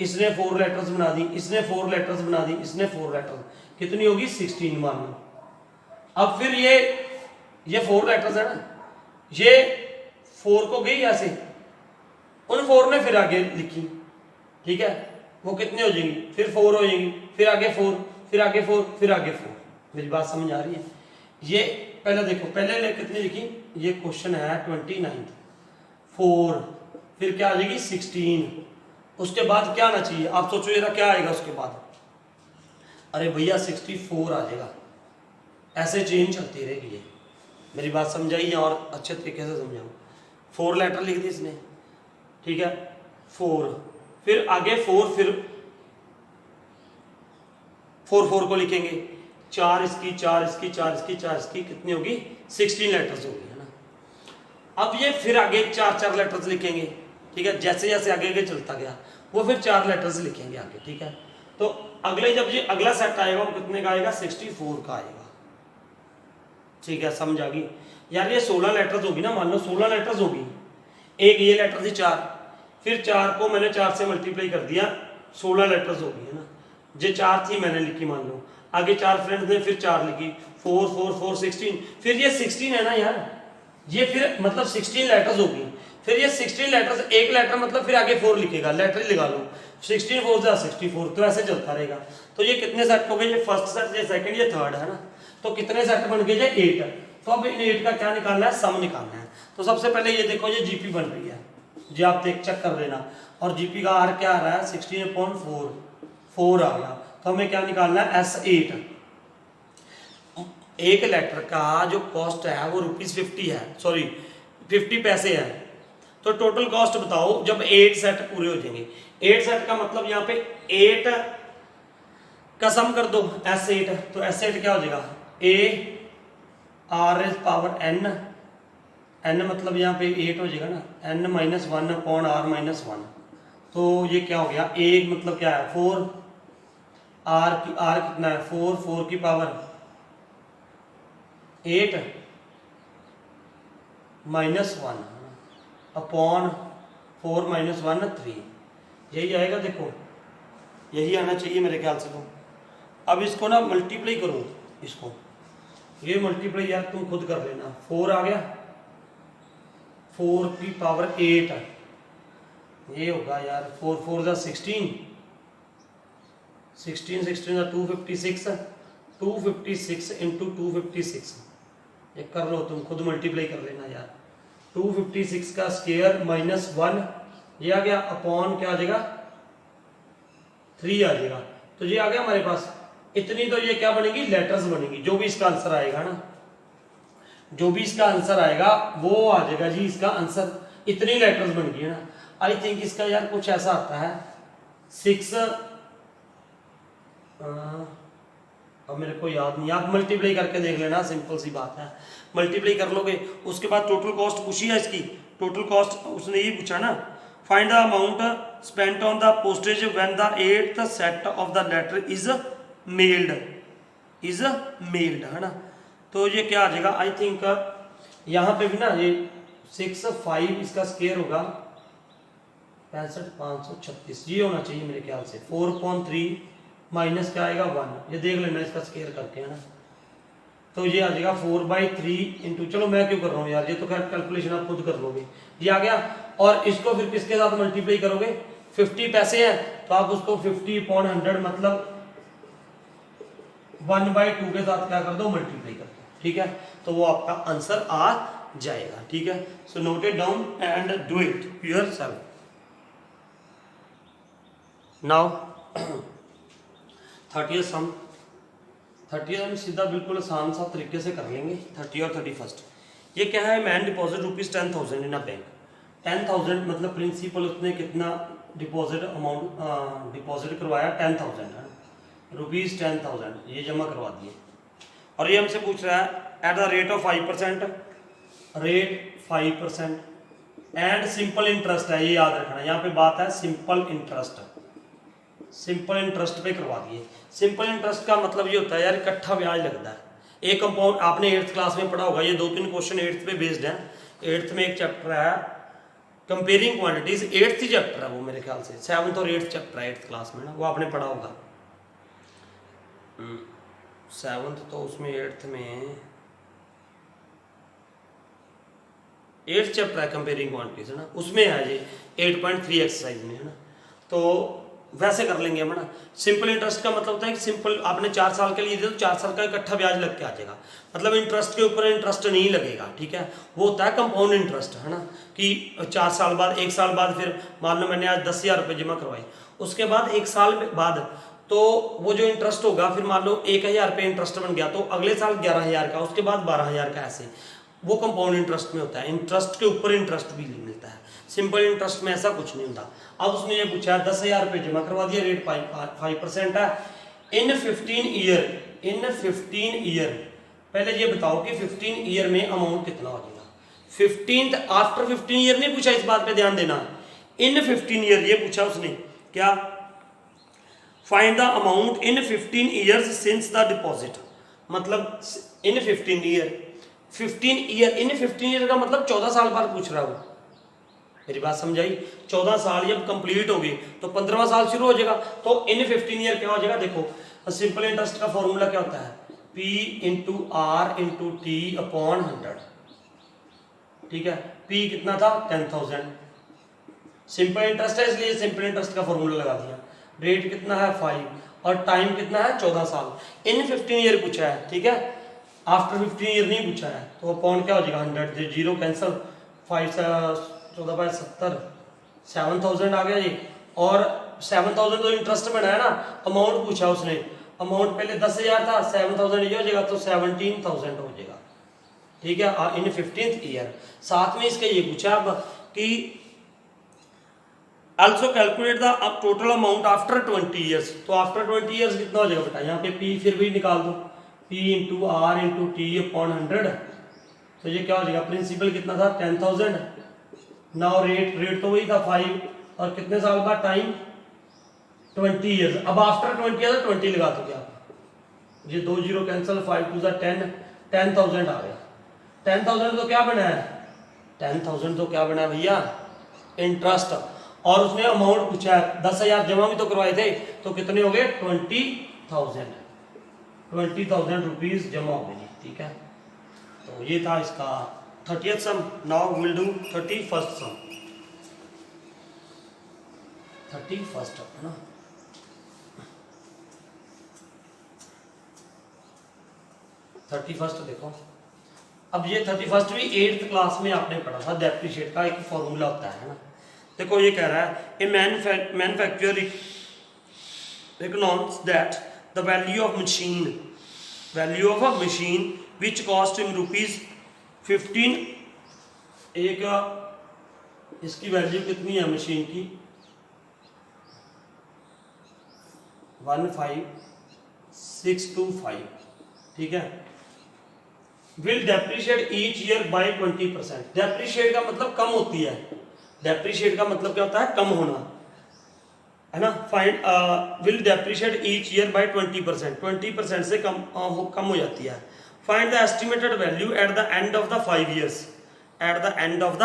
इसने 4 लेटर्स बना दी, इसने 4 लेटर्स बना दी, इसने 4 लेटर्स, कितनी होगी 16 मान लो। अब फिर ये 4 लेटर्स है ना, ये 4 को गई ऐसे, उन 4 ने फिर आगे लिखी, ठीक है, वो कितनी हो जाएंगी, फिर 4 हो जाएंगी, फिर आगे 4, फिर आगे 4, फिर आगे 4। मेरी बात समझ आ रही है। ये पहले देखो, पहले कितनी लिखी, ये क्वेश्चन है 29, 4, फिर क्या आ जाएगी 16, उसके बाद क्या आना चाहिए, आप सोचो जरा क्या आएगा उसके बाद, अरे भैया 64 आ जाएगा। ऐसे चेन चलती रहेगी ये। मेरी बात समझाइए और अच्छे तरीके से समझाऊँ। 4 लेटर लिख दी इसने, ठीक है, 4, फिर आगे 4, फिर 4 को लिखेंगे, 4 इसकी, 4 इसकी, 4 इसकी, 4 इसकी, कितनी होगी 16 लेटर्स होगी, है ना। अब ये फिर आगे 4 लेटर्स लिखेंगे, ठीक है, जैसे जैसे आगे आगे चलता गया वो फिर 4 लेटर्स लिखेंगे आगे, ठीक है। तो अगले जब ये अगला सेट आएगा वो कितने का आएगा, 64 का आएगा, ठीक है, समझ आ गई यार। ये 16 लेटर्स होगी ना, मान लो 16 लेटर्स होगी, एक ये लेटर थी 4, फिर 4 को मैंने 4 से मल्टीप्लाई कर दिया, 16 लेटर्स होगी, है ना। ये 4 थी मैंने लिखी, मान लो आगे 4 फ्रेंड्स ने फिर 4 लिखी, 4 4 4 16, फिर ये 16 है ना यार, ये फिर मतलब 16 लेटर्स होगी, फिर ये 16 लेटर्स, एक लेटर मतलब फिर आगे 4 लिखेगा, लेटर ही लगा लो, 16 4 जा 64, तो ऐसे चलता रहेगा। तो ये कितने सेट हो गए, ये फर्स्ट सेट, ये सेकंड, ये थर्ड, है ना। तो कितने सेट बन गए, 8। तो अब इन 8 का क्या निकालना है, सम निकालना है। तो सबसे पहले ये देखो, ये जीपी बन रही है, जी आप देख चेक कर लेना, और जीपी का आर क्या आ रहा है 16/4, 4 आ गया। तो हमें क्या निकालना है, S8। एक लेटर का जो कॉस्ट है वो ₹50 है, सॉरी 50 पैसे है। तो टोटल कॉस्ट बताओ जब 8 सेट पूरे हो जाएंगे। 8 सेट का मतलब यहाँ पे 8 का सम कर दो, S8। तो S8 क्या हो जाएगा, A/(r)(n), n मतलब यहाँ पे 8 हो जाएगा ना, n - 1/r-1। तो ये क्या हो गया, a मतलब क्या है 4, r कितना है 4, 4 की पावर 8 - 1 अपॉन 4 - 1 3, यही आएगा। देखो यही आना चाहिए मेरे ख्याल से। तो अब इसको ना मल्टीप्लाई करो, इसको ये मल्टीप्लाई यार तुम खुद कर लेना। 4 आ गया, 4 की पावर 8, ये होगा यार 4 4 जा 16, 16 16 जा 256, 256 इंटू 256, ये कर लो तुम खुद, मल्टीप्लाई कर लेना यार। 256 का स्क्वायर -1, ये आ गया, अपॉन क्या आ जाएगा 3 आ जाएगा। तो ये आ गया हमारे पास इतनी। तो ये क्या बनेगी, लेटर्स बनेगी। जो भी इसका आंसर आएगा ना, जो भी इसका आंसर आएगा वो आ जाएगा जी इसका आंसर। इतनी लेटर्स बन गई है ना। आई थिंक इसका यार कुछ ऐसा आता है 6, अब मेरे को याद नहीं, आप मल्टीप्लाई करके देख लेना, सिंपल सी बात है, मल्टीप्लाई कर लोगे। उसके बाद टोटल कॉस्ट पूछी है इसकी, टोटल कॉस्ट उसने ये पूछा ना, find the amount spent on the postage when the 8th set of the letter is mailed, है ना। तो ये क्या आ जाएगा, आई थिंक यहाँ पे भी ना ये 6 5 इसका स्केयर होगा 65,536, ये होना चाहिए मेरे ख्याल से। 4.3 माइनस क्या आएगा 1, ये देख लेना इसका स्केयर करके, है ना। तो ये आ जाएगा 4/3 इंटू, चलो मैं क्यों कर रहा हूँ यार, ये तो खैर कैलकुलेशन आप खुद कर लोगे, ये आ गया। और इसको फिर किसके साथ मल्टीप्लाई करोगे, 50 पैसे हैं तो आप उसको 50/100 मतलब 1/2 के साथ क्या कर दो, मल्टीप्लाई कर दो, ठीक है। तो वो आपका आंसर आ जाएगा, ठीक है। So note it down and do it yourself. Now 30th sum, 30th हम सीधा बिल्कुल आसान सा तरीके से कर लेंगे। 30 और 31 ये क्या है, man deposit ₹10,000 in a bank. 10,000 मतलब प्रिंसिपल उसने कितना डिपॉजिट अमाउंट डिपॉजिट करवाया, 10,000 है, ₹10,000 ये जमा करवा दिए। और ये हमसे पूछ रहा है at the rate of 5%, rate 5% and simple interest है, ये याद रखना, यहाँ पे बात है सिंपल इंटरेस्ट, सिंपल इंटरेस्ट पे करवा दिए। सिंपल इंटरेस्ट का मतलब ये होता है यार इकट्ठा ब्याज लगता है। एक कंपाउंड आपने 8th क्लास में पढ़ा होगा, ये 2-3 क्वेश्चन 8th पे बेस्ड हैं। 8th में एक चैप्टर है कंपेयरिंग क्वांटिटीज, 8th ही चैप्टर है वो मेरे ख्याल से, 7th और 8th चैप्टर है 8th क्लास में ना, वो आपने पढ़ा होगा। 7th तो उसमें 8th में 8th चैप्टर है कंपेयरिंग क्वांटिटीज, है ना, उसमें है ये 8.3 एक्सरसाइज में, है ना। तो वैसे कर लेंगे हम, है ना। सिंपल इंटरेस्ट का मतलब होता है कि सिंपल आपने 4 साल के लिए दिया तो 4 साल का इकट्ठा ब्याज लग के आ जाएगा, मतलब इंटरेस्ट के ऊपर इंटरेस्ट नहीं लगेगा, ठीक है। वो होता है कंपाउंड इंटरेस्ट, है ना, कि 4 साल बाद, 1 साल बाद, फिर मान लो मैंने आज 10,000 रुपये जमा करवाए, उसके बाद 1 साल बाद तो वो जो इंटरेस्ट होगा, फिर मान लो 1,000 रुपये इंटरेस्ट बन गया, तो अगले साल 11,000 का, उसके बाद 12,000 का, ऐसे वो कंपाउंड इंटरेस्ट में होता है। इंटरेस्ट के ऊपर इंटरेस्ट भी मिलता है, सिंपल इंटरेस्ट में ऐसा कुछ नहीं होता। अब उसने ये पूछा है 10,000 रुपये जमा करवा दिया, रेट 5% है, इन 15 ईयर। पहले ये बताओ कि 15 ईयर में अमाउंट कितना हो जाएगा। 15th आफ्टर 15 ईयर नहीं पूछा, इस बात पे ध्यान देना। इन 15 ईयर ये पूछा उसने, क्या, find the amount in 15 years since the deposit, मतलब इन 15 ईयर, 15 ईयर, इन 15 ईयर का मतलब 14 साल बाद पूछ रहा हूँ, मेरी बात समझाई। 14 साल जब कंप्लीट होगी तो 15वां साल शुरू हो जाएगा, तो इन 15 ईयर क्या हो जाएगा, देखो सिंपल इंटरेस्ट का फॉर्मूला क्या होता है, P × R × T अपॉन 100, ठीक है। P कितना था 10,000, सिंपल इंटरेस्ट है इसलिए सिंपल इंटरेस्ट का फॉर्मूला लगा दिया। रेट कितना है 5 और टाइम कितना है 14 साल। इन 15 ईयर पूछा है, ठीक है, आफ्टर 15 ईयर नहीं पूछा है, तो अपॉन क्या हो जाएगा 100, 0 कैंसिल, 5 14/70, 7,000 आ गया जी। और 7,000 तो इंटरेस्ट में है ना, अमाउंट पूछा उसने, अमाउंट पहले 10,000 था, 7,000 ये हो जाएगा तो 17,000 हो जाएगा, ठीक है, इन 15th ईयर। साथ में इसके ये पूछा अब कि also calculate the total amount after 20 years, तो आफ्टर 20 ईयर्स कितना हो जाएगा बेटा, यहाँ पे P फिर भी निकाल दो, P × R × T अपॉन 100, तो ये क्या हो जाएगा, प्रिंसिपल कितना था 10,000, नाउ रेट तो वही था 5, और कितने साल बाद टाइम 20 ईयर्स। अब आफ्टर 20 ईयर्स 20 लगा दोगे आप, ये 2 0 कैंसिल, 5 2 10, 10,000 आ गया। 10,000 तो क्या बना है, 10,000 तो क्या बना है भैया, इंटरेस्ट। और उसने अमाउंट पूछा है, 10,000 जमा भी तो करवाए थे, तो कितने हो गए 20,000 रुपीज जमा हो गए, ठीक है। तो ये था इसका 30th sum. Now will do 31st sum. 31st है ना, देखो, अब ये 31st भी 8th क्लास में आपने पढ़ा था, डेप्रिशिएट का एक फॉर्मूला होता है ना। देखो ये कह रहा है ए मैन्युफैक्चरर इकोनॉम्स that the value of a machine which cost in ₹15, एक इसकी वैल्यू कितनी है मशीन की 15,625, ठीक है, will depreciate each year by 20%। Depreciate का मतलब कम होती है, डेप्रिशिएट का मतलब क्या होता है, कम होना। है ना। Find will depreciate each year by 20%, 20% से कम हो जाती है। Find the estimated value at the end of the 5 years, at the end of the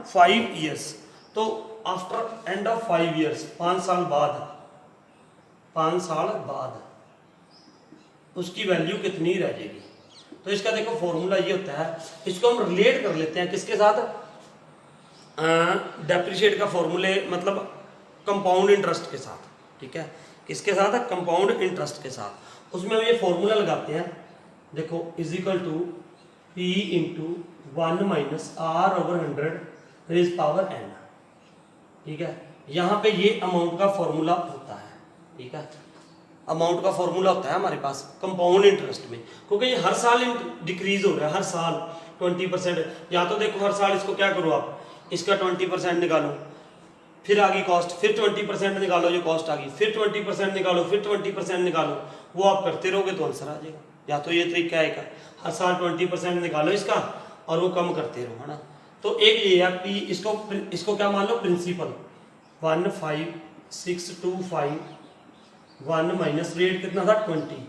5 years. तो आफ्टर एंड ऑफ 5 ईयर्स, 5 साल बाद, 5 साल बाद उसकी वैल्यू कितनी रह जाएगी। तो इसका देखो फॉर्मूला ये होता है, इसको हम रिलेट कर लेते हैं किसके साथ, डेप्रिशिएट का फॉर्मूले मतलब कंपाउंड इंटरेस्ट के साथ, ठीक है। किसके साथ है, कंपाउंड इंटरेस्ट के साथ। उसमें हम ये फॉर्मूला लगाते हैं, देखो is equal to P into 1 minus R over 100 raise power n, ठीक है। यहाँ पे ये अमाउंट का फॉर्मूला होता है, ठीक है। अमाउंट का फॉर्मूला होता है हमारे पास कंपाउंड इंटरेस्ट में, क्योंकि ये हर साल डिक्रीज हो रहा है, हर साल 20%। या तो देखो हर साल इसको क्या करो आप, इसका 20% निकालो, फिर आ गई कॉस्ट, फिर 20% निकालो, जो कॉस्ट आ गई, फिर 20% निकालो, फिर 20% निकालो, वो आप करते रहोगे तो आंसर आ जाएगा। या तो ये तरीका है, हर साल 20% निकालो इसका और वो कम करते रहो, है ना। तो एक ये है पी, इसको क्या मान लो, प्रिंसिपल 15625 1 माइनस रेट कितना था 20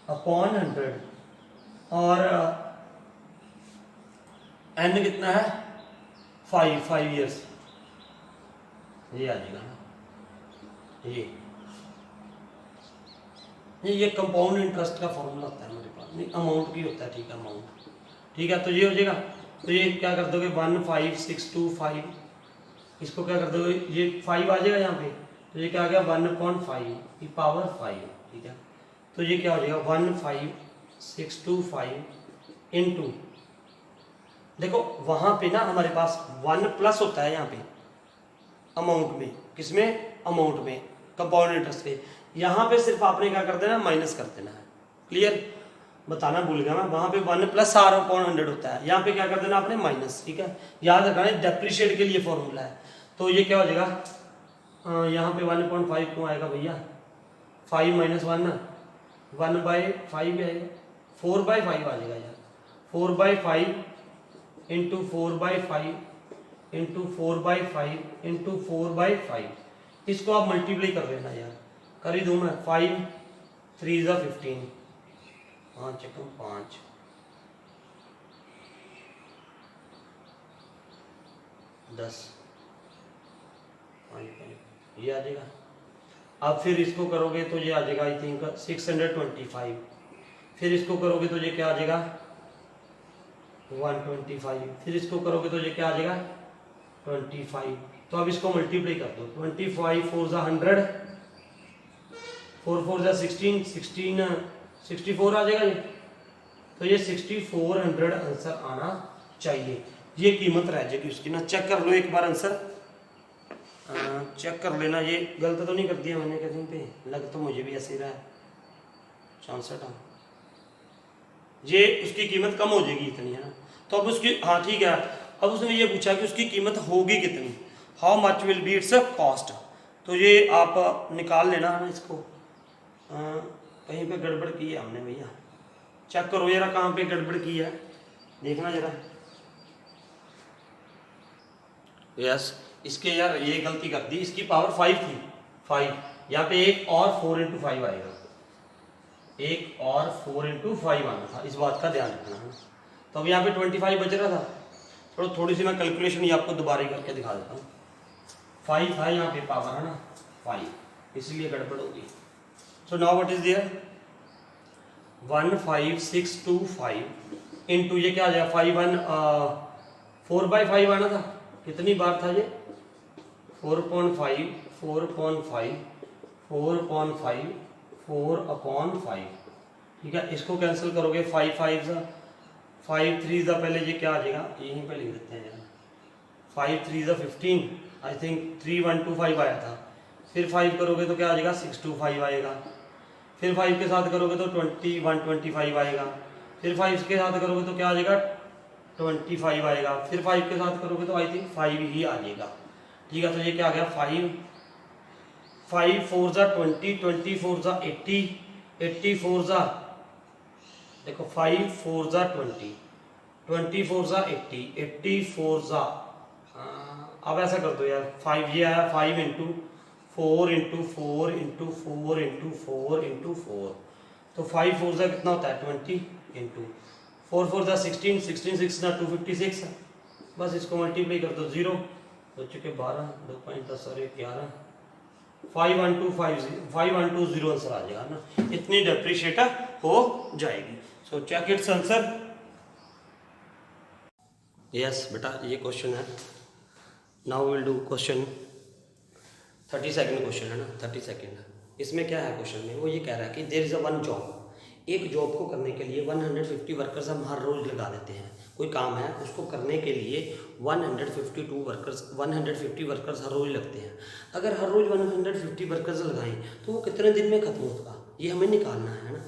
अपॉन 100 और एन कितना है 5 ईयर्स, ये आ जाएगा ना। ये कंपाउंड इंटरेस्ट का फॉर्मूला होता है हमारे पास, नहीं अमाउंट की होता है, ठीक है, अमाउंट, ठीक है। तो ये हो जाएगा, तो ये क्या कर दोगे 15625, इसको क्या कर दोगे, ये 5 आ जाएगा यहाँ पे, तो ये क्या आ गया 1/5 की पावर 5, ठीक है। तो ये क्या हो जाएगा 15625 इंटू, देखो वहाँ पे ना हमारे पास 1 प्लस होता है यहाँ पे अमाउंट में, किसमें, अमाउंट में, कंपाउंड इंटरेस्ट पे। यहाँ पे सिर्फ आपने क्या कर देना, माइनस कर देना है। क्लियर, बताना भूल गया मैं, वहाँ पे 1 प्लस आर अपॉन 100 होता है, यहाँ पे क्या कर देना आपने, माइनस, ठीक है। याद रखना है डेप्रिशिएट के लिए फॉर्मूला है। तो ये क्या हो जाएगा, यहाँ पे 1/5 क्यों आएगा भैया, 5 माइनस 1 ना 1/5 आएगा, 4/5 आ जाएगा यार, 4/5 इंटू 4/5 इंटू 4/5 इंटू 4/5, इसको आप मल्टीप्लाई कर लेना यार, कर ही दूँ मैं, 5 3 ज़ा 15, 5 एकम 5, 10, ये आ जाएगा। अब फिर इसको करोगे तो ये आ जाएगा आई थिंक 625, फिर इसको करोगे तो ये क्या आ जाएगा 125, फिर इसको करोगे तो ये क्या आ जाएगा 25। तो अब इसको मल्टीप्लाई कर दो, 25 4 ज़ा 100, 4 4 ज़ा 16, 16 64 आ जाएगा ये। तो ये 6400 आंसर आना चाहिए, ये कीमत रह जाएगी उसकी ना। चेक कर लो एक बार आंसर, चेक कर लेना, ये गलत तो नहीं कर दिया मैंने कहीं पे, लग तो मुझे भी ऐसे ही रहा है 64, ये उसकी कीमत कम हो जाएगी इतनी, है ना। तो अब उसकी, हाँ ठीक है, अब उसने ये पूछा कि उसकी कीमत होगी कितनी, how much will be it's cost. तो ये आप निकाल लेना है ना इसको, कहीं पे गड़बड़ की है हमने भैया, चेक करो जरा कहाँ पे गड़बड़ की है, देखना जरा। यस, इसके यार ये गलती कर दी, इसकी पावर 5 थी, 5 यहाँ पे एक और 4 इंटू 5 आएगा, एक और 4 इंटू 5 आना था, इस बात का ध्यान रखना है। तो अब यहाँ पे 25 बच रहा था, थोड़ी सी मैं कैलकुलेशन ये आपको दोबारा करके दिखा देता हूँ। 5 था यहाँ पे पावर, है ना 5, इसलिए गड़बड़ होगी। So now what is there 15625 into ये क्या आ जाएगा 4/5 आना था, कितनी बार था ये 4/5 4/5 4/5 4/5, ठीक है। इसको कैंसिल करोगे 5 5 ज़ा 5 3 ज़ा, पहले ये क्या आ जाएगा, यहीं पे लिख देते हैं जरा, 5 3 ज़ा 15, आई थिंक 3125 आया था, फिर 5 करोगे तो क्या आ जाएगा 625 आएगा, फिर 5 के साथ करोगे तो 2125 आएगा, फिर 5 के साथ करोगे तो क्या आ जाएगा 25 आएगा, फिर 5 के साथ करोगे तो आई थिंक 5 ही आ जाएगा, ठीक है। तो ये क्या आ गया 5 4 ज़ा 20, 24 ज़ा 80, 84 ज़ा, देखो 5 4 ज़ा 20, 24 ज़ा 80, 84 ज़ा, अब ऐसा कर दो यार 5 ये आया 5 into 4 into 4 into 4 into 4 into 4, तो 5 4 का कितना होता है 20 इंटू 4 4 का 16, 16 6 का 256 है। बस इसको मल्टीप्लाई कर दो, 0 हो चुके 12, 2 5 10 और 11, 5120 आंसर आ जाएगा ना, इतनी डेप्रिशिएट हो जाएगी। So check its answer. Yes बेटा ये क्वेश्चन है। Now will do question 32nd question है ना, 32nd। इसमें क्या है क्वेश्चन में, वो ये कह रहा है कि there is a one job, एक जॉब को करने के लिए 150 वर्कर्स हम हर रोज़ लगा देते हैं। कोई काम है उसको करने के लिए 150 वर्कर्स हर रोज़ लगते हैं। अगर हर रोज़ 150 वर्कर्स लगाएं तो वो कितने दिन में खत्म होगा, ये हमें निकालना है ना।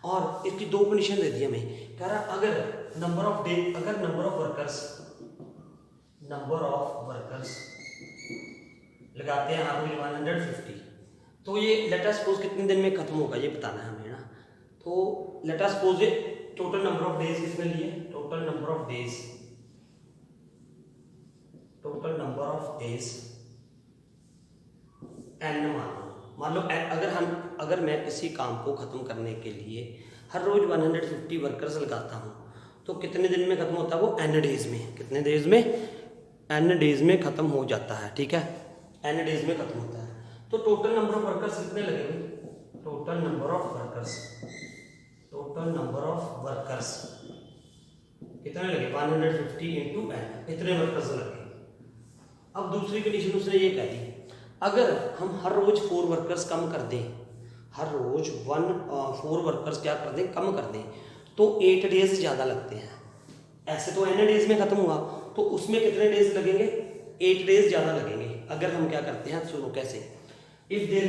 और इसकी दो कंडीशन दे दी हमें, कह रहा अगर नंबर ऑफ वर्कर्स लगाते हैं हर रोज 150, तो ये लेट अस सपोज कितने दिन में खत्म होगा ये बताना है हमें ना। तो let us suppose total number of days किसने लिए, total number of days n मान लो अगर मैं किसी काम को खत्म करने के लिए हर रोज 150 वर्कर्स लगाता हूँ तो कितने दिन में खत्म होता है वो n डेज में, कितने डेज में, n डेज में खत्म हो जाता है। ठीक है, n डेज में खत्म होता है। तो टोटल नंबर ऑफ वर्कर्स कितने लगेंगे, टोटल नंबर ऑफ वर्कर्स कितने लगे 150 इंटू n, इतने वर्कर्स लगे। अब दूसरी कंडीशन उसने ये कह दी, अगर हम हर रोज 4 वर्कर्स कम कर दें, हर रोज 4 वर्कर्स क्या कर दें, कम कर दें, तो 8 डेज ज़्यादा लगते हैं। ऐसे तो n डेज में खत्म हुआ, तो उसमें कितने डेज लगेंगे, 8 डेज ज़्यादा लगेंगे। अगर हम क्या करते हैं सुनो कैसे, इफ देर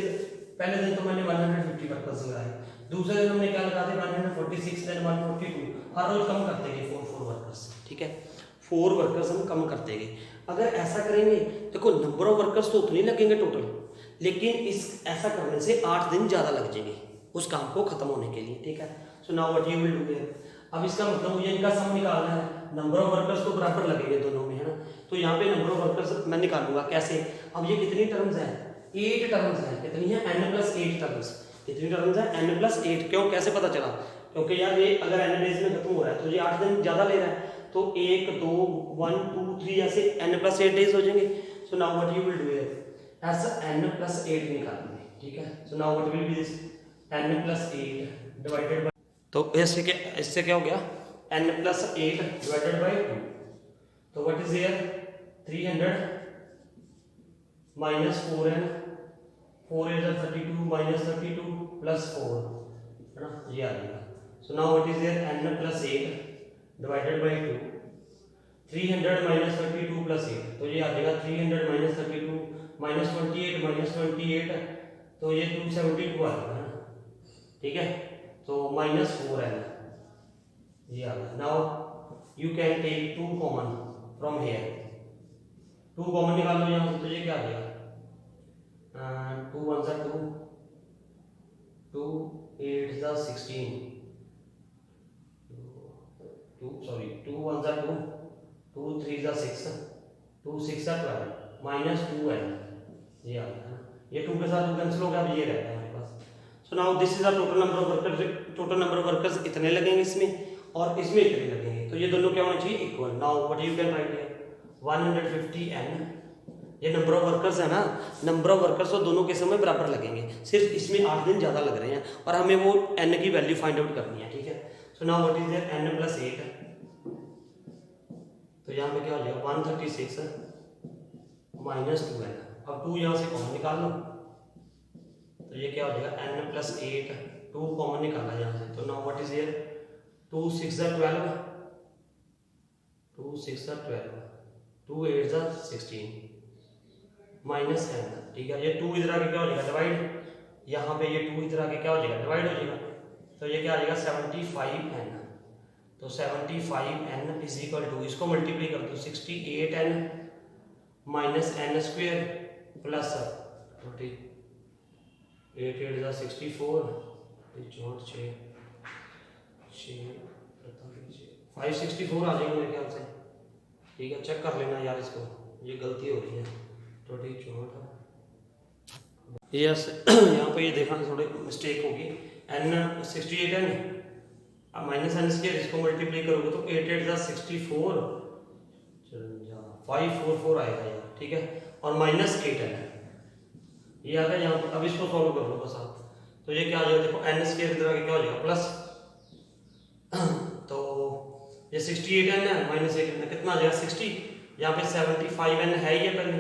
पहले दिन तो मैंने 150 वर्कर्स लगाए, दूसरे दिन हमने क्या लगा दिए 146, देन 142, हर रोज कम करते गए 4 वर्कर्स। ठीक है, 4 वर्कर्स हम कम करते गए। अगर ऐसा करेंगे, देखो नंबर ऑफ वर्कर्स तो उतने लगेंगे टोटल, लेकिन ऐसा करने से 8 दिन ज़्यादा लग जाएंगे उस काम को खत्म होने के लिए। ठीक है, so now what you will do here, अब इसका मतलब मुझे इनका सम निकालना है, नंबर ऑफ वर्कर्स तो बराबर लगेंगे दोनों में है ना, तो यहाँ पे नंबर ऑफ वर्कर्स मैं निकालूंगा कैसे। अब ये कितनी टर्म्स हैं, 8 टर्म्स हैं, कितनी है n+8 टर्म्स, कितनी टर्म्स है n+8। क्यों, कैसे पता चला, क्योंकि यार ये अगर n डेज में खत्म हो रहा है तो ये 8 दिन ज़्यादा ले रहा है, तो 1 2 1 2 3 ऐसे n+8 डेज हो जाएंगे। सो now what you will do here, ऐसा n+8 निकालेंगे। ठीक है, so now what will be this n+8 divided by, तो इससे क्या हो गया n+8 डिवाइडेड बाय 2, तो what is here 300 minus 4n, 4 is 32 minus 32 plus 4 है ना, ये आ जाएगा। सो now what is here n+8 divided by 2, 300 minus 32 plus 8, तो ये आ जाएगा 300 माइनस 32 माइनस 28 तो ये 272 आ जाएगा ना। ठीक है, तो माइनस 4n ये आ गया। Now you can take 2 common from here, 2 common निकाल लो यहाँ से, तो ये क्या आ जाएगा 2 1 2 2 8 16 2 सॉरी 2 1 2 2 3 6 2 6 12 माइनस 2n ये आ गया, ये 2 के साथ कैंसिल हो गया, अब ये रहता है हमारे पास। So now this is the total number of workers, total number of workers इतने लगेंगे इसमें और इसमें इतने लगेंगे, तो ये दोनों क्या होना चाहिए equal. Now what you can write here 150n, ये नंबर ऑफ वर्कर्स है ना, नंबर ऑफ वर्कर्स तो दोनों के समय बराबर लगेंगे, सिर्फ इसमें 8 दिन ज़्यादा लग रहे हैं और हमें वो n की वैल्यू फाइंड आउट करनी है। ठीक है, so now what is there n+8, तो यहाँ पे क्या हो जाएगा 136 माइनस 2n, अब 2 यहाँ से कॉमन निकाल लो, तो ये क्या हो जाएगा n+8, 2 कॉमन निकाला यहाँ से, तो now what is here 2 6 12 2 6 12 2 8 16 minus n। ठीक है, ये 2 इधर आके क्या हो जाएगा डिवाइड, यहाँ पे ये 2 इधर आके क्या हो जाएगा डिवाइड हो जाएगा, तो ये क्या आ जाएगा 75n, तो 75n इज इक्वल टू, इसको मल्टीप्लाई कर दो 68n minus n square plus 20 8 8 64 564 आ जाएगा मेरे ख्याल से। ठीक है, चेक कर लेना यार इसको, ये गलती हो रही है, 24 यस यहाँ पे ये देखना थोड़ी मिस्टेक होगी, n 68 n minus n square, इसको मल्टीप्लाई करोगे तो 8 8 जा 64, 544 आएगा यार, ठीक है, और माइनस 8 एन ये आ गया यहाँ पे। अब इसको सॉल्व कर लो बस आप, तो ये क्या आ जाएगा, देखो एन स्क्वायर इधर आके क्या हो जाएगा प्लस, तो ये 68 एन है माइनस 8 एन कितना आ जाएगा 60, यहाँ पे 75 एन है ये पहले,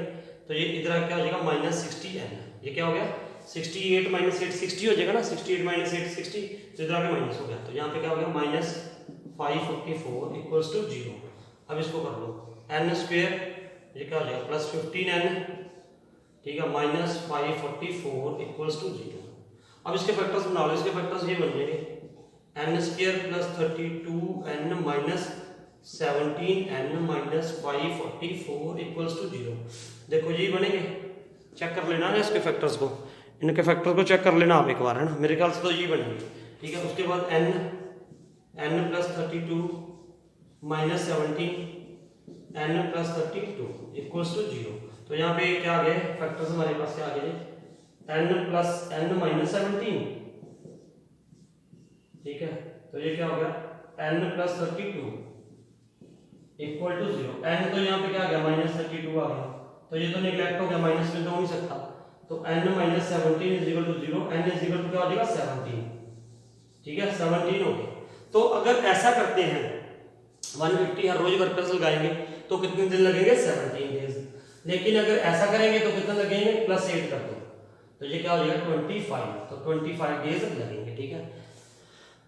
तो ये इधर आके क्या हो जाएगा माइनस 60 एन, ये क्या हो गया 68 माइनस 8 60 हो जाएगा ना, 68 माइनस 8 60, तो इधर आके माइनस हो गया, तो यहाँ पे क्या हो गया माइनस 544 इक्वल्स टू 0। अब इसको कर लो एन स्क्वायर, ये क्या हो जाएगा प्लस 15 एन, ठीक है, माइनस 544 इक्वल्स टू 0। अब इसके फैक्टर्स बना लो, इसके फैक्टर्स ये बन जाएंगे n square plus 32 n minus 17 n minus 544 equals to 0। देखो ये बनेंगे, चेक कर लेना है इसके फैक्टर्स को, इनके फैक्टर को चेक कर लेना आप एक बार, है ना, मेरे ख्याल से तो ये बनेंगे, ठीक है। उसके बाद n plus 32 minus 17 n plus 32 equals to 0। तो यहाँ पे क्या आ गए फैक्टर्स हमारे पास, क्या आ गए एन प्लस एन माइनस 17, ठीक है, तो ये क्या हो गया n plus 32 equal to 0। N तो यहाँ पे क्या आ गया माइनस 32 आ गया, तो ये तो निगलेक्ट हो गया, माइनस में तो हो नहीं सकता, तो n minus 17 is equal to 0, n is equal to क्या हो जाएगा 17, ठीक है 17 हो गया। तो अगर ऐसा करते हैं 150 हर रोज वर्कर्स लगाएंगे तो कितने दिन लगेंगे 17 डेज, लेकिन अगर ऐसा करेंगे तो कितना लगेंगे प्लस 8 कर दो, तो ये क्या हो जाएगा 25, तो 25 डेज लगेंगे, ठीक है।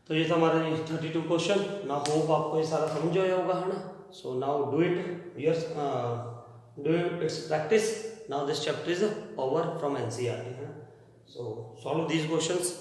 तो ये था हमारा 32 क्वेश्चन ना, होप आपको ये सारा समझ आया होगा, है ना। So now do it yes, do it's practice, now this chapter is over from NCERT, है ना। सो सॉल्व दीज क्वेश्चंस।